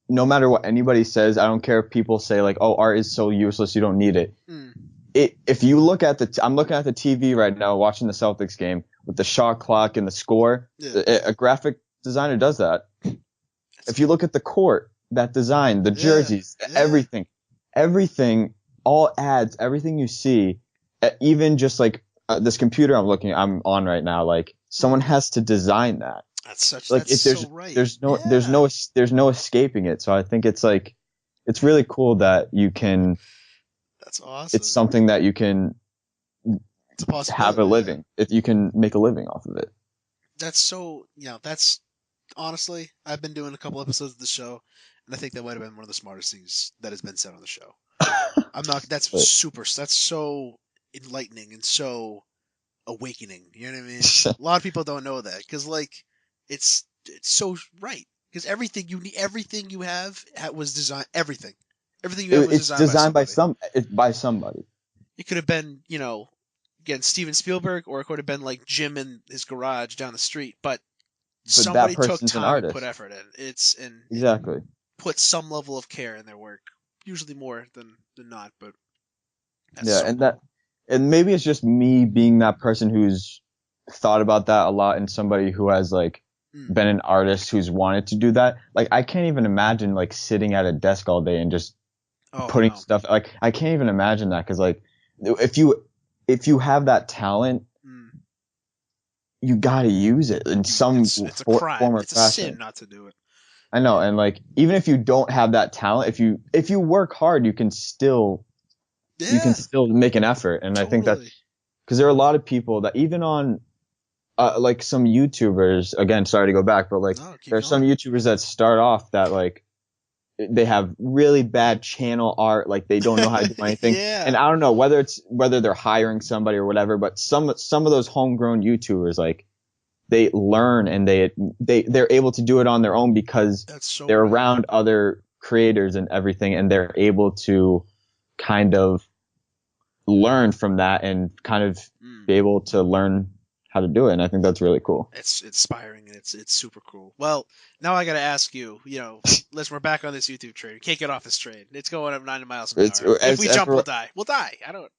Speaker 2: no matter what anybody says, I don't care if people say like, oh, art is so useless, you don't need it.
Speaker 1: Mm.
Speaker 2: if you look at I'm looking at the TV right now, watching the Celtics game with the shot clock and the score.
Speaker 1: Yeah.
Speaker 2: A graphic designer does that. If you look at the court, that design, the jerseys, everything, all ads, everything you see, even just like this computer I'm on right now, like someone has to design that.
Speaker 1: That's so right.
Speaker 2: There's no escaping it. So I think it's like, it's really cool that you can.
Speaker 1: That's awesome.
Speaker 2: It's something that you can have a living. If you can make a living off of it.
Speaker 1: That's so, that's honestly, I've been doing a couple episodes of the show, and I think that might have been one of the smartest things that has been said on the show. That's so enlightening and so awakening. You know what I mean? A lot of people don't know that because, like, it's so right. Because everything you have was designed. Everything you have was designed
Speaker 2: by somebody.
Speaker 1: It could have been, again, Steven Spielberg, or it could have been like Jim in his garage down the street. But somebody took time and put effort in.
Speaker 2: Exactly.
Speaker 1: Put some level of care in their work. Usually more than not, but
Speaker 2: and maybe it's just me being that person who's thought about that a lot, and somebody who has like been an artist who's wanted to do that. Like, I can't even imagine like sitting at a desk all day and just putting stuff. Like, I can't even imagine that, because like if you have that talent, you gotta use it in some
Speaker 1: it's a crime.
Speaker 2: form or
Speaker 1: it's
Speaker 2: fashion.
Speaker 1: A sin not to do it.
Speaker 2: I know, and like, even if you don't have that talent, if you work hard, you can still make an effort. And
Speaker 1: totally.
Speaker 2: I think that because there are a lot of people that even on like some YouTubers, again, sorry to go back, but like there are some YouTubers that start off that like they have really bad channel art, like they don't know how to do anything. And I don't know whether they're hiring somebody or whatever, but some of those homegrown YouTubers, like, they learn and they're able to do it on their own because they're around other creators and everything, and they're able to kind of learn from that and kind of be able to learn how to do it. And I think that's really cool.
Speaker 1: It's inspiring, and it's super cool. Well, now I got to ask you, listen, we're back on this YouTube train. We can't get off this train. It's going up 90 miles an hour. If we jump, we'll die. We'll die. I don't.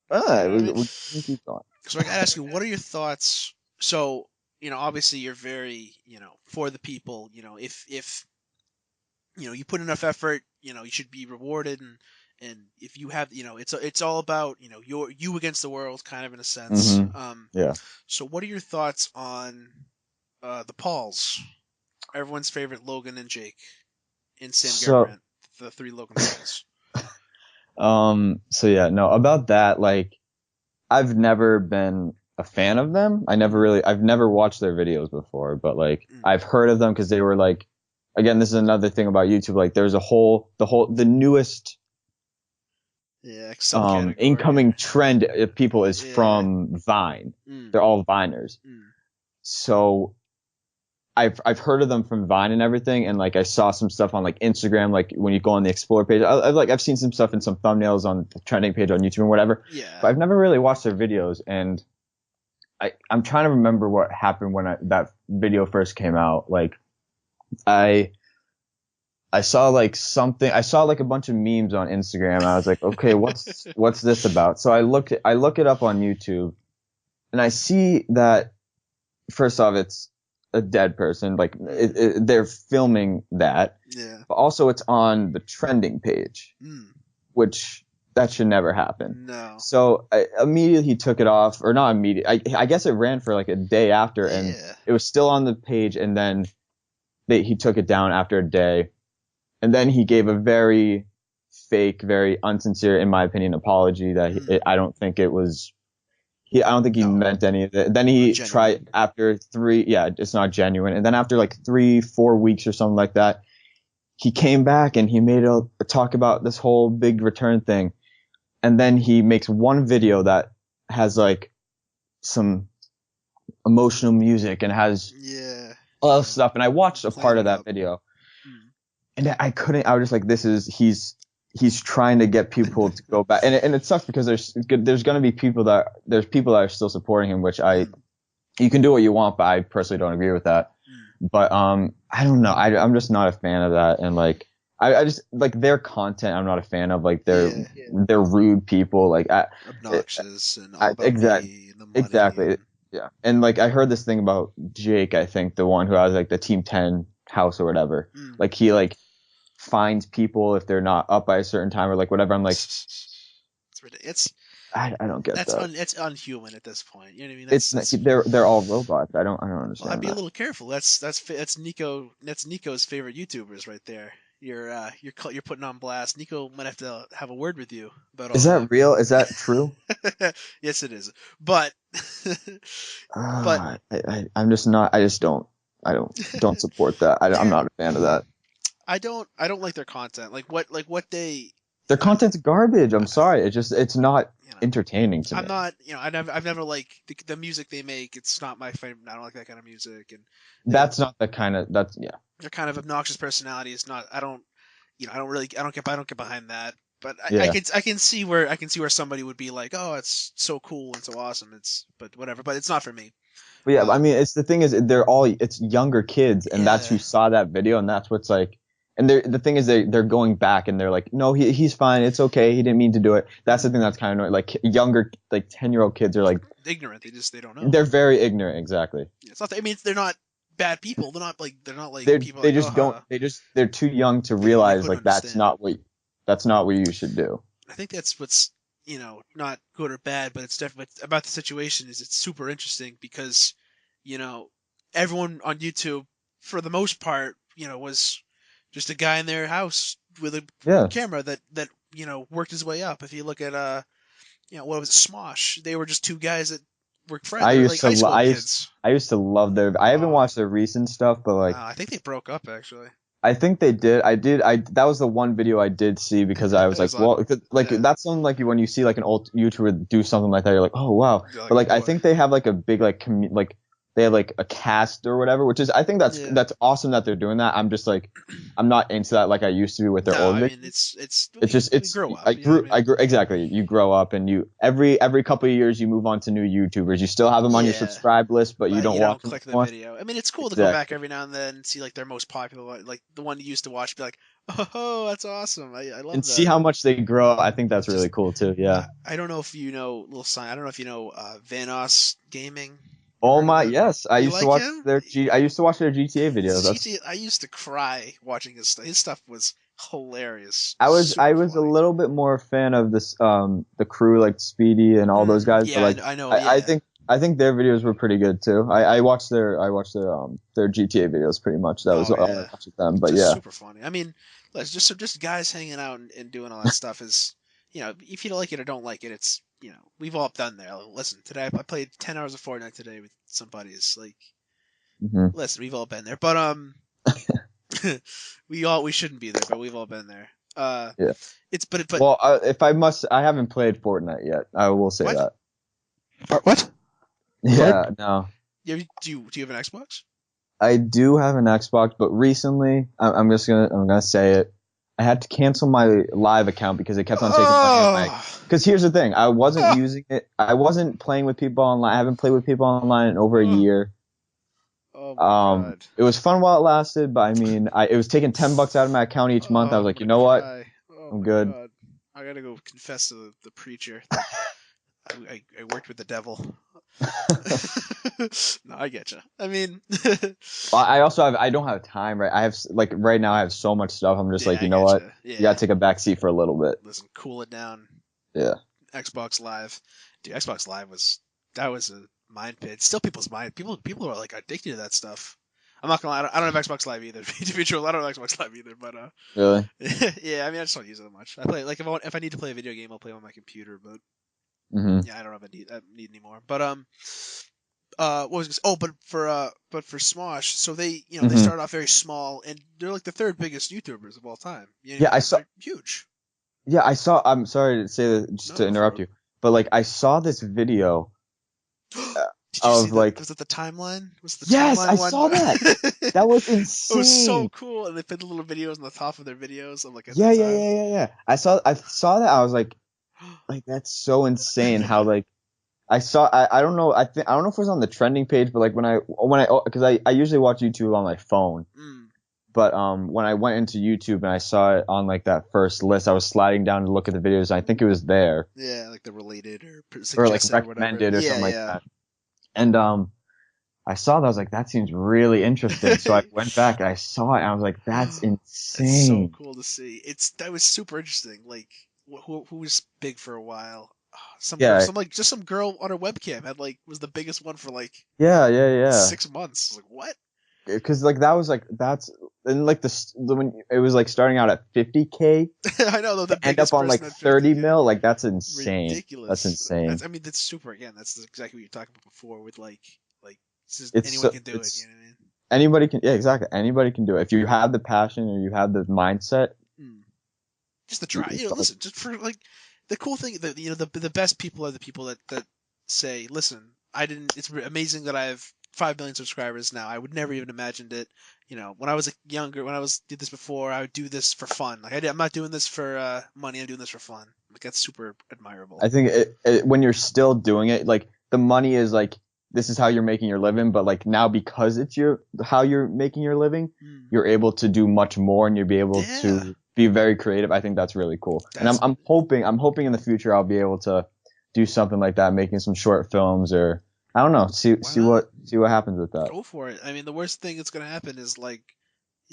Speaker 2: We keep going.
Speaker 1: So I got to ask you, what are your thoughts? So, obviously you're very, for the people. If you put enough effort, you should be rewarded, and if you have, it's all about, you against the world, kind of, in a sense.
Speaker 2: Yeah.
Speaker 1: So what are your thoughts on the Pauls? Everyone's favorite Logan and Jake and Sam Garbrandt, the three Logan Pauls.
Speaker 2: So yeah, no, about that, like, I've never been a fan of them. I've never watched their videos before, but like I've heard of them because they were like, again, this is another thing about YouTube. Like, there's the newest incoming trend of people is from Vine. They're all Viners. So I've heard of them from Vine and everything, and like I saw some stuff on like Instagram, like when you go on the Explore page. I've seen some stuff in some thumbnails on the trending page on YouTube and whatever.
Speaker 1: Yeah.
Speaker 2: But I've never really watched their videos, and I'm trying to remember what happened when that video first came out. Like, I saw like something. I saw like a bunch of memes on Instagram. And I was like, okay, what's this about? So I look it up on YouTube, and I see that first off, it's a dead person. Like, they're filming that.
Speaker 1: Yeah.
Speaker 2: But also, it's on the trending page, which that should never happen.
Speaker 1: No.
Speaker 2: So immediately he took it off, or not immediately. I guess it ran for like a day after, and it was still on the page, and then he took it down after a day. And then he gave a very fake, very unsincere, in my opinion, apology that I don't think it was. I don't think he meant any of it. Then he tried after it's not genuine. And then after like 3-4 weeks or something like that, he came back and he made a talk about this whole big return thing. And then he makes one video that has like some emotional music and has a lot of stuff. And I watched a part of that video. And I was just like, he's trying to get people to go back. And it sucks because there's going to be people that are still supporting him, which you can do what you want, but I personally don't agree with that. But, I don't know. I'm just not a fan of that. And like, I just like their content. I'm not a fan of like
Speaker 1: Yeah,
Speaker 2: they're rude people. Like
Speaker 1: obnoxious and all about
Speaker 2: exactly
Speaker 1: me and the money
Speaker 2: exactly
Speaker 1: and
Speaker 2: yeah. And like I heard this thing about Jake. I think the one who has like the Team 10 house or whatever.
Speaker 1: mm.
Speaker 2: Like he like fines people if they're not up by a certain time or like whatever. I'm like
Speaker 1: It's ridiculous.
Speaker 2: I don't get that.
Speaker 1: That's unhuman at this point. You know what I mean?
Speaker 2: It's
Speaker 1: That's
Speaker 2: they're all robots. I don't
Speaker 1: well, I'd
Speaker 2: understand
Speaker 1: be a
Speaker 2: that.
Speaker 1: little careful. That's Nico's favorite YouTubers right there. You're putting on blast. Nico might have a word with you about
Speaker 2: Is
Speaker 1: all
Speaker 2: that real? Is that true?
Speaker 1: that. Yes, it is. But but
Speaker 2: I'm just not. I just don't. I don't support that. I'm not a fan of that.
Speaker 1: I don't like their content. What they
Speaker 2: Their
Speaker 1: I,
Speaker 2: content's garbage. I'm sorry. It's not
Speaker 1: you know
Speaker 2: entertaining to me.
Speaker 1: I'm not I've never like the music they make. It's not my favorite. I don't like that kind of music, and they
Speaker 2: That's not the kind of that's yeah.
Speaker 1: they're kind of obnoxious personalities. Not I don't get behind that. But
Speaker 2: Yeah.
Speaker 1: I can see where somebody would be like, oh, it's so cool and so awesome. But whatever. But it's not for me.
Speaker 2: But yeah, I
Speaker 1: Um,
Speaker 2: mean, it's the thing is it's younger kids and that's
Speaker 1: yeah,
Speaker 2: who saw that video and that's what's like and the thing is they're going back and they're like, no, he's fine. It's okay. He didn't mean to do it. That's the thing that's kind of annoying. Like younger, like 10-year-old kids are like,
Speaker 1: ignorant. They don't know.
Speaker 2: they're very ignorant. Exactly.
Speaker 1: It's not. I mean, they're not bad people. They're not like people
Speaker 2: They
Speaker 1: like,
Speaker 2: just don't, they're too young to
Speaker 1: they
Speaker 2: realize
Speaker 1: couldn't
Speaker 2: like
Speaker 1: understand.
Speaker 2: that's not what you should do.
Speaker 1: I think that's what's not good or bad, but it's definitely about the situation is it's super interesting because you know everyone on YouTube for the most part was just a guy in their house with a
Speaker 2: Yeah.
Speaker 1: camera that worked his way up. If you look at what was it, Smosh, they were just two guys that were friends.
Speaker 2: I
Speaker 1: They were
Speaker 2: used
Speaker 1: like
Speaker 2: to,
Speaker 1: high school
Speaker 2: I used,
Speaker 1: kids.
Speaker 2: I used to love I haven't
Speaker 1: Uh,
Speaker 2: watched their recent stuff, but like,
Speaker 1: I think they broke up actually.
Speaker 2: I think they did. That was the one video I did see because I was
Speaker 1: It
Speaker 2: like,
Speaker 1: was
Speaker 2: well,
Speaker 1: on.
Speaker 2: like
Speaker 1: Yeah,
Speaker 2: that's something like when you see like an old YouTuber do something like that, you're like, oh wow.
Speaker 1: you're
Speaker 2: But
Speaker 1: like, oh
Speaker 2: like I
Speaker 1: boy.
Speaker 2: think they have like a big like like they have like a cast or whatever, which is I think
Speaker 1: Yeah.
Speaker 2: that's awesome that they're doing that. I'm just like, I'm not into that like I used to be with their
Speaker 1: No,
Speaker 2: old
Speaker 1: I
Speaker 2: videos.
Speaker 1: mean it's
Speaker 2: It's just
Speaker 1: we grow up.
Speaker 2: I grew exactly. You grow up and you every couple of years you move on to new YouTubers. You still have them on your
Speaker 1: Yeah,
Speaker 2: subscribe list, but you
Speaker 1: but
Speaker 2: don't
Speaker 1: you don't
Speaker 2: watch them
Speaker 1: click the
Speaker 2: anymore.
Speaker 1: video. I mean, it's cool to go back
Speaker 2: Exactly.
Speaker 1: every now and then and see like their most popular one, like the one you used to watch. Be like, oh, that's awesome. I
Speaker 2: And
Speaker 1: love
Speaker 2: see
Speaker 1: that.
Speaker 2: how much they grow. I think that's
Speaker 1: It's
Speaker 2: really
Speaker 1: just
Speaker 2: cool too. Yeah.
Speaker 1: I don't know if you know little sign. I don't know if you know Vanos Gaming. You ever
Speaker 2: Oh
Speaker 1: heard of
Speaker 2: my,
Speaker 1: him?
Speaker 2: yes.
Speaker 1: You like him?
Speaker 2: I used to watch their GTA
Speaker 1: His
Speaker 2: videos. That's
Speaker 1: GTA. I used to cry watching his stuff. His stuff was hilarious,
Speaker 2: I
Speaker 1: super
Speaker 2: was a
Speaker 1: funny.
Speaker 2: little bit more a fan of this the crew like Speedy and all those guys, but
Speaker 1: Yeah,
Speaker 2: like
Speaker 1: I know. Yeah,
Speaker 2: I think their videos were pretty good too. I watched their GTA videos pretty much. That was
Speaker 1: oh
Speaker 2: all I
Speaker 1: yeah,
Speaker 2: watched with them. But
Speaker 1: just
Speaker 2: yeah.
Speaker 1: super funny. I mean, just guys hanging out and doing all that stuff is, if you don't like it or don't like it, it's we've all done there. Listen, today I played 10 hours of Fortnite today with some buddies. Like,
Speaker 2: Hmm.
Speaker 1: listen, we've all been there, but we shouldn't be there, but we've all been there.
Speaker 2: Yeah.
Speaker 1: But
Speaker 2: Well, if I must, I haven't played Fortnite yet. I will say
Speaker 1: what?
Speaker 2: that.
Speaker 1: What?
Speaker 2: Yeah, no.
Speaker 1: Do you have an Xbox?
Speaker 2: I do have an Xbox, but recently, I'm gonna say it. I had to cancel my live account because it kept on taking money out of my.
Speaker 1: Oh,
Speaker 2: Because here's the thing, I wasn't
Speaker 1: oh,
Speaker 2: using it. I wasn't playing with people online. I haven't played with people online in over a
Speaker 1: oh,
Speaker 2: year.
Speaker 1: oh my god.
Speaker 2: It was fun while it lasted, but I mean, it was taking $10 out of my account each month. I
Speaker 1: Oh,
Speaker 2: was
Speaker 1: I'm
Speaker 2: like, you
Speaker 1: gonna
Speaker 2: know what?
Speaker 1: cry. Oh
Speaker 2: I'm
Speaker 1: my
Speaker 2: good.
Speaker 1: god. I gotta go confess to the preacher that I worked with the devil. No, I get you. I mean,
Speaker 2: I also I don't have time, right? I have like right now I have so much stuff. I'm just
Speaker 1: yeah,
Speaker 2: like,
Speaker 1: I
Speaker 2: you know
Speaker 1: get
Speaker 2: what?
Speaker 1: you.
Speaker 2: You gotta
Speaker 1: Yeah,
Speaker 2: take a back seat for a little bit.
Speaker 1: listen, cool it down.
Speaker 2: Yeah.
Speaker 1: Xbox Live, dude. Xbox Live was a mind pit. Still, people's mind. People are like addicted to that stuff. I'm not gonna lie. I don't have Xbox Live either. To be true, I don't have Xbox Live either. But
Speaker 2: Really?
Speaker 1: yeah. I mean, I just don't use it much. I play like if I need to play a video game, I'll play on my computer. But
Speaker 2: Hmm.
Speaker 1: yeah, I don't have a need anymore. But what was this? Oh, but for Smosh, so they
Speaker 2: Hmm.
Speaker 1: started off very small, and they're like the third biggest YouTubers of all time. You know what I
Speaker 2: Yeah,
Speaker 1: mean? They're huge.
Speaker 2: I saw. I'm sorry to say that, just
Speaker 1: No,
Speaker 2: to
Speaker 1: go for
Speaker 2: interrupt
Speaker 1: it.
Speaker 2: you, but like I saw this video
Speaker 1: Did you see
Speaker 2: of
Speaker 1: that?
Speaker 2: like,
Speaker 1: Was it the timeline? Was it the
Speaker 2: yes, I
Speaker 1: timeline one?
Speaker 2: saw that. That was
Speaker 1: It was so
Speaker 2: insane.
Speaker 1: cool, and they put the little videos on the top of their videos of like at the
Speaker 2: Yeah, yeah,
Speaker 1: time.
Speaker 2: yeah, yeah, yeah. I saw that. I was like that's so insane. How like I don't know. I don't know if it was on the trending page, but like when I because I usually watch YouTube on my phone.
Speaker 1: Mm.
Speaker 2: But when I went into YouTube and I saw it on like that first list, I was sliding down to look at the videos. And I think it was there,
Speaker 1: Yeah, like the related or
Speaker 2: or like
Speaker 1: suggested or whatever.
Speaker 2: recommended or
Speaker 1: Yeah,
Speaker 2: something like
Speaker 1: yeah.
Speaker 2: that. And I saw that. I was like, that seems really interesting. So I went back and I saw it. And I was like, that's
Speaker 1: It's so
Speaker 2: insane.
Speaker 1: cool to see. That was super interesting. Like who was big for a while? Some girl,
Speaker 2: Yeah,
Speaker 1: some girl on her webcam had like was the biggest one for like
Speaker 2: yeah.
Speaker 1: 6 months. I was like, what?
Speaker 2: Because like that was like that's and like when it was like starting out at 50K
Speaker 1: I know though, the
Speaker 2: to end up
Speaker 1: biggest
Speaker 2: on like
Speaker 1: person at
Speaker 2: 30
Speaker 1: 50K.
Speaker 2: mil. Like that's insane. That's
Speaker 1: Ridiculous.
Speaker 2: insane.
Speaker 1: I mean, that's super. Again, that's exactly what you're talking about before with like it's just
Speaker 2: It's
Speaker 1: anyone
Speaker 2: so
Speaker 1: can do it. You
Speaker 2: it's
Speaker 1: know what I mean?
Speaker 2: anybody can, yeah, exactly, anybody can do it if you have the passion or you have the mindset.
Speaker 1: Mm. Just to try.
Speaker 2: It's like,
Speaker 1: Listen, just for like the cool thing that the best people are the people that say, listen, I didn't. It's amazing that I have 5 million subscribers now. I would never even imagined it. When I was when I was did this before, I would do this for fun. Like I'm not doing this for money. I'm doing this for fun. Like that's super admirable.
Speaker 2: I think when you're still doing it, like the money is like this is how you're making your living, but like now because it's how you're making your living,
Speaker 1: Mm.
Speaker 2: you're able to do much more and you'll be able
Speaker 1: Yeah,
Speaker 2: to be very creative. I think that's really cool. And
Speaker 1: that's
Speaker 2: I'm hoping in the future I'll be able to do something like that, making some short films or I don't know,
Speaker 1: why not?
Speaker 2: see what happens with that.
Speaker 1: Go for it. I mean, the worst thing that's gonna happen is like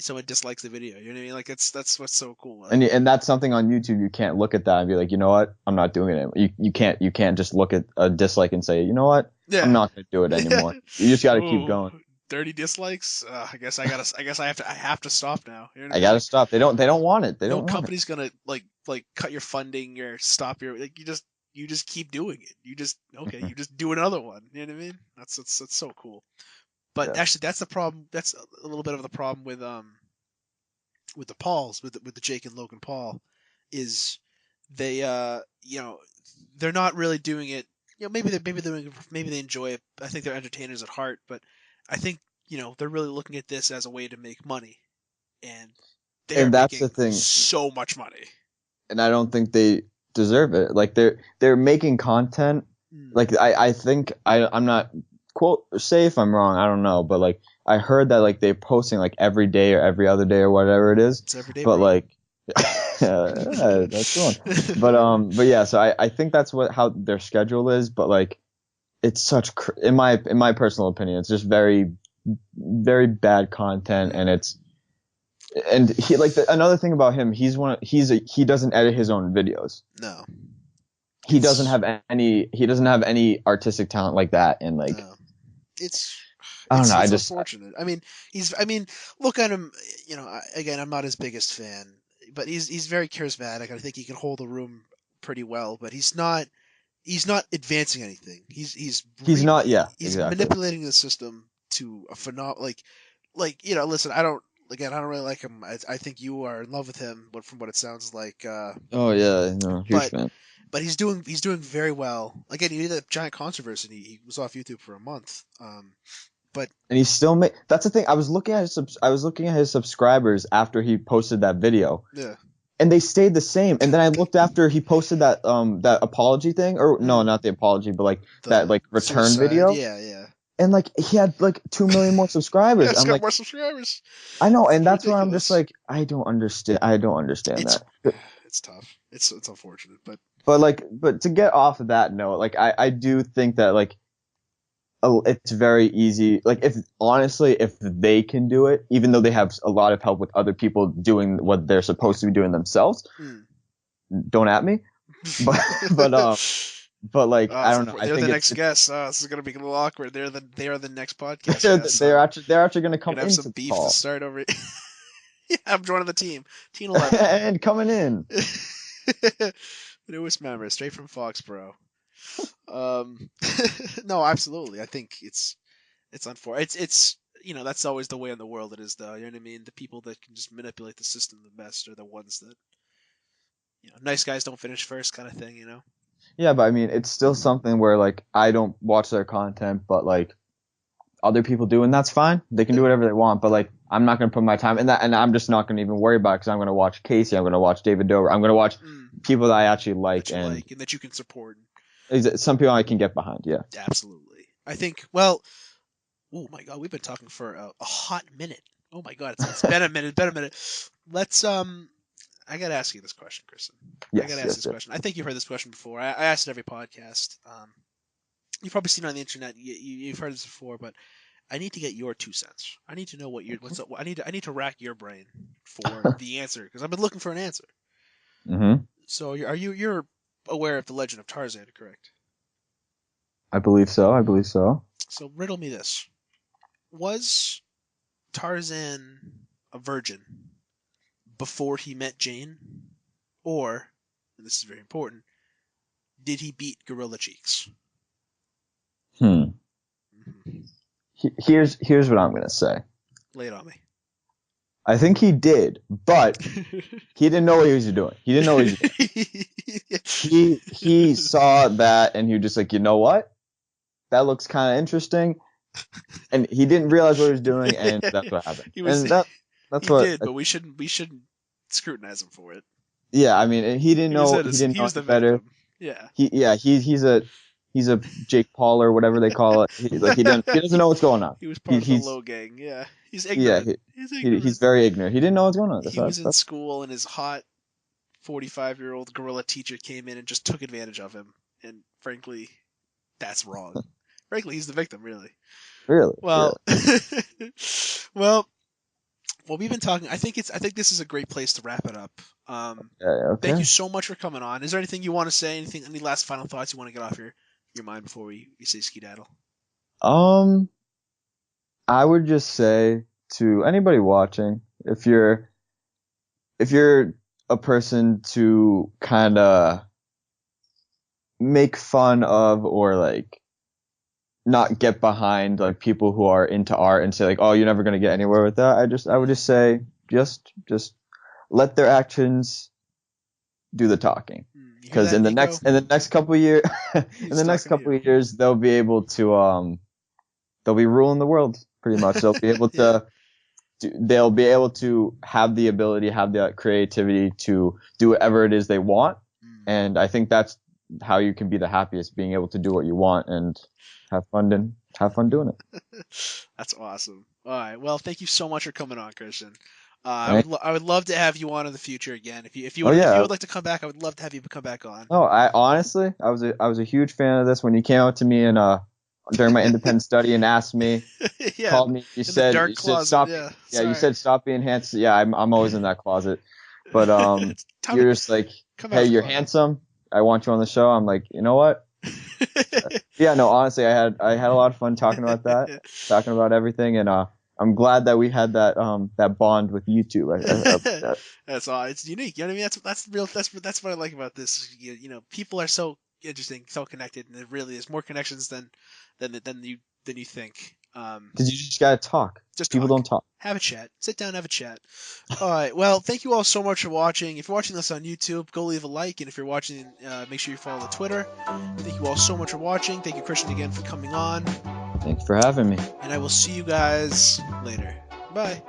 Speaker 1: someone dislikes the video. You know what I mean? Like that's what's so cool. Like,
Speaker 2: And that's something on YouTube you can't look at that and be like, you know what, I'm not doing it anymore. You can't just look at a dislike and say, you know what, I'm
Speaker 1: yeah.
Speaker 2: not gonna do it anymore. You just got to keep
Speaker 1: Ooh,
Speaker 2: going.
Speaker 1: 30 dislikes. I guess I gotta. I guess I have to stop now. You know what I
Speaker 2: I
Speaker 1: mean?
Speaker 2: gotta
Speaker 1: Like,
Speaker 2: stop. They don't want it. They
Speaker 1: no
Speaker 2: don't want it.
Speaker 1: company's gonna like cut your funding or stop your like. You just keep doing it. You just okay.
Speaker 2: Mhm.
Speaker 1: You just do another one. You know what I mean? That's so cool. But
Speaker 2: Yeah.
Speaker 1: actually, that's the problem. That's a little bit of the problem with the Pauls with the Jake and Logan Paul is they they're not really doing it. Maybe they enjoy it. I think they're entertainers at heart, but I think they're really looking at this as a way to make money, and they are
Speaker 2: And that's the
Speaker 1: making
Speaker 2: thing.
Speaker 1: so much money.
Speaker 2: And I don't think they deserve it. Like they're making content.
Speaker 1: Mm.
Speaker 2: Like I think I'm not quote say if I'm wrong. I don't know, but like I heard that like they're posting like every day or every other day or whatever it is.
Speaker 1: It's every day,
Speaker 2: But
Speaker 1: bro.
Speaker 2: like that's one. But yeah. So I think that's how their schedule is. But like it's in my personal opinion, it's just very very bad content, and he like another thing about him, he doesn't edit his own videos.
Speaker 1: No,
Speaker 2: He doesn't have any artistic talent like that, and like
Speaker 1: no. It's
Speaker 2: I don't know.
Speaker 1: it's unfortunate. I mean, look at him. Again, I'm not his biggest fan, but he's very charismatic. I think he can hold a room pretty well, but he's not advancing anything.
Speaker 2: he's not. Yeah,
Speaker 1: He's
Speaker 2: exactly.
Speaker 1: manipulating the system to a listen, I don't really like him. I think you are in love with him, but from what it sounds like,
Speaker 2: Oh yeah, no, huge
Speaker 1: but
Speaker 2: fan.
Speaker 1: he's doing very well. Again, he did a giant controversy. And he was off YouTube for a month. But
Speaker 2: And he's still That's the thing. I was looking at his subscribers after he posted that video,
Speaker 1: yeah,
Speaker 2: and they stayed the same. And then I looked after he posted that apology thing, or no, not the apology, but like that
Speaker 1: the
Speaker 2: like return
Speaker 1: suicide.
Speaker 2: video.
Speaker 1: Yeah, yeah.
Speaker 2: And like he had like 2 million more
Speaker 1: Yeah,
Speaker 2: subscribers.
Speaker 1: it's
Speaker 2: I'm
Speaker 1: got
Speaker 2: like,
Speaker 1: more subscribers.
Speaker 2: I know,
Speaker 1: It's
Speaker 2: and that's where I'm just
Speaker 1: ridiculous.
Speaker 2: like, I don't understand. I don't understand
Speaker 1: It's
Speaker 2: that.
Speaker 1: it's tough. It's unfortunate, but
Speaker 2: But to get off of that note, like I do think that like it's very easy. Like if honestly, if they can do it, even though they have a lot of help with other people doing what they're supposed to be doing themselves,
Speaker 1: mm.
Speaker 2: don't at me. But but but like I don't know. I
Speaker 1: They're the
Speaker 2: think
Speaker 1: next
Speaker 2: it's
Speaker 1: guest. This is gonna be a little awkward. They are the next podcast guest. So
Speaker 2: they're actually going to
Speaker 1: we're
Speaker 2: come
Speaker 1: gonna have some
Speaker 2: into the
Speaker 1: beef to
Speaker 2: call
Speaker 1: start over. Yeah, I'm joining the team. Team 11.
Speaker 2: and coming in.
Speaker 1: Newest member, straight from Foxborough. Um, no, absolutely. I think it's unfortunate. It's that's always the way in the world it is, though. You know what I mean? The people that can just manipulate the system the best are the ones that nice guys don't finish first, kind of thing.
Speaker 2: Yeah, but I mean, it's still something where like I don't watch their content, but like other people do, and that's fine. They can do whatever they want, but like I'm not gonna put my time in that, and I'm just not gonna even worry about it because I'm gonna watch Casey, I'm gonna watch David Dover, I'm gonna watch people that I actually like,
Speaker 1: That you
Speaker 2: and
Speaker 1: like and that you can support.
Speaker 2: some people I can get behind. Yeah.
Speaker 1: Absolutely. I think. Well, oh my God, we've been talking for a hot minute. Oh my God, it's been a minute. Been a minute. Let's I gotta ask you this question, Kristen. I gotta
Speaker 2: Yes,
Speaker 1: ask
Speaker 2: yes,
Speaker 1: this
Speaker 2: yes.
Speaker 1: question. I think you've heard this question before. I asked it every podcast. You've probably seen it on the internet. You've heard this before, but I need to get your 2 cents. I need to know what your
Speaker 2: Okay.
Speaker 1: what's up. I need to rack your brain for the answer because I've been looking for an answer.
Speaker 2: Hmm.
Speaker 1: So you're aware of the Legend of Tarzan, correct?
Speaker 2: I believe so. I believe so.
Speaker 1: So riddle me this: Was Tarzan a virgin before he met Jane, or, and this is very important, did he beat Gorilla Cheeks?
Speaker 2: Hmm.
Speaker 1: Mhm.
Speaker 2: Here's what I'm gonna say.
Speaker 1: Lay it on me.
Speaker 2: I think he did, but he didn't know what he was doing. He didn't know what he was doing. He saw that and he was just like, you know what? That looks kind of interesting, and he didn't realize what he was doing, and that's what happened.
Speaker 1: he was
Speaker 2: And that's
Speaker 1: he
Speaker 2: what.
Speaker 1: did, but we shouldn't scrutinize him for it.
Speaker 2: Yeah, I mean, he didn't
Speaker 1: He was
Speaker 2: know. He
Speaker 1: innocent.
Speaker 2: didn't
Speaker 1: He
Speaker 2: know
Speaker 1: was the
Speaker 2: any better.
Speaker 1: victim. Yeah.
Speaker 2: He's a Jake Paul or whatever they call it. He doesn't know what's going on.
Speaker 1: He was
Speaker 2: He,
Speaker 1: part of the
Speaker 2: he's
Speaker 1: low gang. Yeah. He's
Speaker 2: yeah
Speaker 1: ignorant. He's
Speaker 2: he's
Speaker 1: ignorant.
Speaker 2: very ignorant. He didn't know what's going on.
Speaker 1: He was in school and his hot 45-year-old gorilla teacher came in and just took advantage of him. And frankly, that's wrong. Frankly, he's the victim, really.
Speaker 2: Really, really.
Speaker 1: Well, well, we've been talking. I think this is a great place to wrap it up.
Speaker 2: Yeah,
Speaker 1: Thank you
Speaker 2: okay.
Speaker 1: so much for coming on. Is there anything you want to say? Any last final thoughts you want to get off your mind before we say skedaddle?
Speaker 2: Um, I would just say to anybody watching, if you're a person to kind of make fun of or like not get behind like people who are into art and say like, oh, you're never gonna get anywhere with that. I would just say just let their actions do the talking.
Speaker 1: You hear
Speaker 2: Because
Speaker 1: that, Nico?
Speaker 2: in the next couple of years in
Speaker 1: He's
Speaker 2: the next
Speaker 1: talking to
Speaker 2: couple
Speaker 1: you.
Speaker 2: of years they'll be able to they'll be ruling the world pretty much. They'll be able
Speaker 1: Yeah.
Speaker 2: to they'll be able to have the ability, have the creativity to do whatever it is they want.
Speaker 1: Mm.
Speaker 2: And I think that's how you can be the happiest, being able to do what you want and have fun doing it.
Speaker 1: That's awesome. All right. Well, thank you so much for coming on, Christian.
Speaker 2: Thank-
Speaker 1: I would love to have you on in the future again.
Speaker 2: Oh
Speaker 1: If you
Speaker 2: yeah.
Speaker 1: would like to come back, I would love to have you come back on.
Speaker 2: No, I honestly, I was a huge fan of this when you came out to me and during my independent study and asked me,
Speaker 1: Yeah,
Speaker 2: called me.
Speaker 1: in the dark
Speaker 2: You said
Speaker 1: closet.
Speaker 2: stop.
Speaker 1: Yeah.
Speaker 2: Yeah, you
Speaker 1: Sorry.
Speaker 2: said stop being handsome. Yeah, I'm always in that closet. But
Speaker 1: Tell me,
Speaker 2: you're just like,
Speaker 1: come out
Speaker 2: hey,
Speaker 1: of the
Speaker 2: you're
Speaker 1: closet.
Speaker 2: handsome. I want you on the show. I'm like, you know what? Yeah, no, honestly, I had a lot of fun talking about that, talking about everything, and I'm glad that we had that bond with YouTube.
Speaker 1: That's all. It's unique. You know what I mean? That's real. That's what I like about this. People are so interesting, so connected, and there really is more connections than you think.
Speaker 2: Because you just gotta talk.
Speaker 1: Just
Speaker 2: People
Speaker 1: talk,
Speaker 2: don't talk.
Speaker 1: have a chat, sit down, have a chat. All right. Well, thank you all so much for watching. If you're watching this on YouTube, go leave a like, and if you're watching, make sure you follow the Twitter. Thank you all so much for watching. Thank you, Christian, again for coming on,
Speaker 2: Thanks for having me.
Speaker 1: and I will see you guys later. Bye.